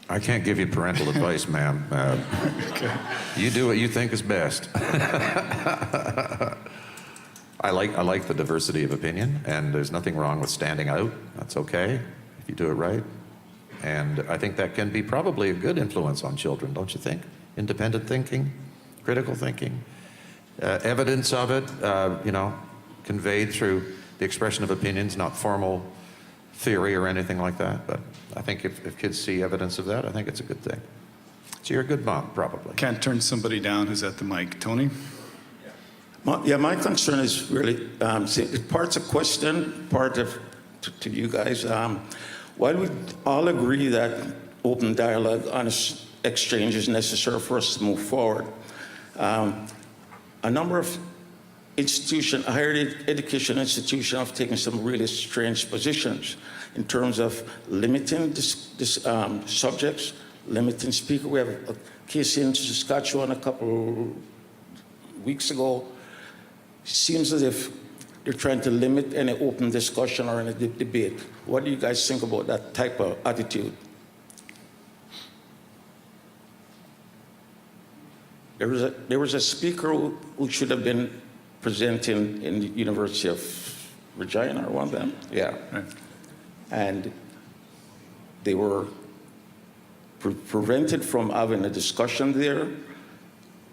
I can't give you parental advice, ma'am. Okay. You do what you think is best. I like the diversity of opinion, and there's nothing wrong with standing out. That's okay if you do it right. And I think that can be probably a good influence on children, don't you think? Independent thinking, critical thinking, evidence of it, conveyed through the expression of opinions, not formal theory or anything like that. But I think if kids see evidence of that, I think it's a good thing. So you're a good mom, probably. Can't turn somebody down who's at the mic. Tony? Yeah, my concern is really, part's a question, part of to you guys. While we all agree that open dialogue, honest exchange is necessary for us to move forward, a number of higher education institutions have taken some really strange positions in terms of limiting subjects, limiting speakers. We have a case in Saskatchewan a couple weeks ago. Seems as if they're trying to limit any open discussion or any debate. What do you guys think about that type of attitude? There was a speaker who should have been presenting in the University of Regina, or one of them. Yeah. Right. And they were prevented from having a discussion there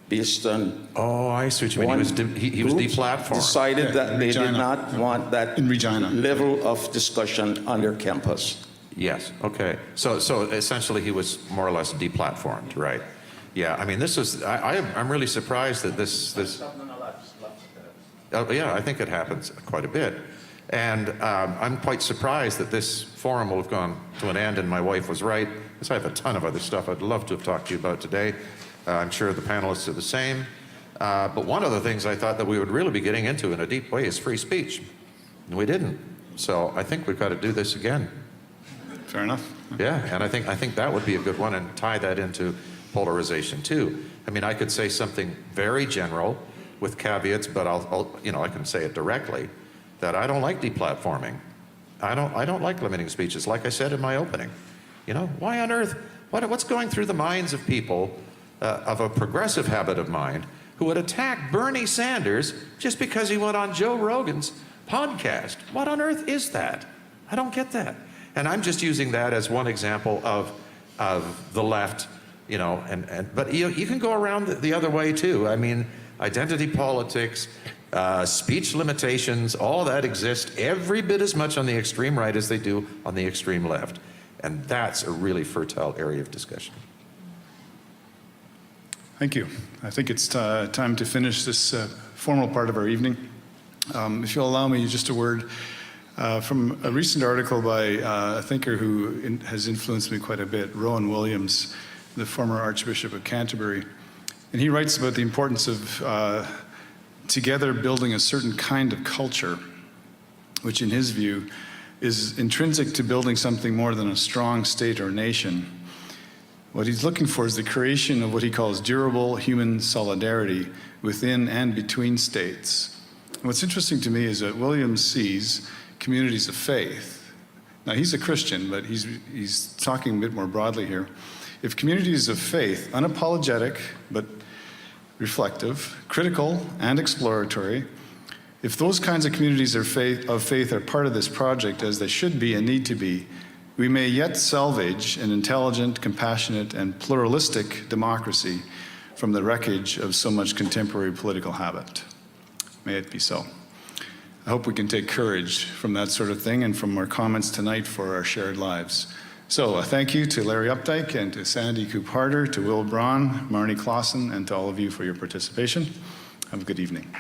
based on Oh, I see what you mean. He was deplatformed. decided that they Regina. did not want that In Regina. level of discussion on their campus. Yes, okay. So essentially he was more or less deplatformed, right? Yeah, I mean, this is, I'm really surprised that this oh, yeah, I think it happens quite a bit. And I'm quite surprised that this forum will have gone to an end, and my wife was right, because I have a ton of other stuff I'd love to have talked to you about today. I'm sure the panelists are the same. But one of the things I thought that we would really be getting into in a deep way is free speech. And we didn't. So I think we've got to do this again. Fair enough. Yeah, and I think that would be a good one, and tie that into polarization too. I mean, I could say something very general with caveats, but I can say it directly, that I don't like deplatforming. I don't like limiting speeches, like I said in my opening. Why on earth, what's going through the minds of people of a progressive habit of mind who would attack Bernie Sanders just because he went on Joe Rogan's podcast? What on earth is that? I don't get that. And I'm just using that as one example of the left, but you can go around the other way too. I mean, identity politics, speech limitations, all that exists every bit as much on the extreme right as they do on the extreme left. And that's a really fertile area of discussion. Thank you. I think it's time to finish this formal part of our evening. If you'll allow me just a word from a recent article by a thinker who has influenced me quite a bit, Rowan Williams, the former Archbishop of Canterbury. And he writes about the importance of together building a certain kind of culture, which in his view is intrinsic to building something more than a strong state or nation. What he's looking for is the creation of what he calls durable human solidarity within and between states. And what's interesting to me is that Williams sees communities of faith. Now, he's a Christian, but he's talking a bit more broadly here. If communities of faith, unapologetic but reflective, critical and exploratory, if those kinds of communities of faith are part of this project, as they should be and need to be, we may yet salvage an intelligent, compassionate, and pluralistic democracy from the wreckage of so much contemporary political habit. May it be so. I hope we can take courage from that sort of thing and from our comments tonight for our shared lives. So a thank you to Larry Updike and to Sandy Koop Harder, to Will Braun, Marnie Klassen, and to all of you for your participation. Have a good evening.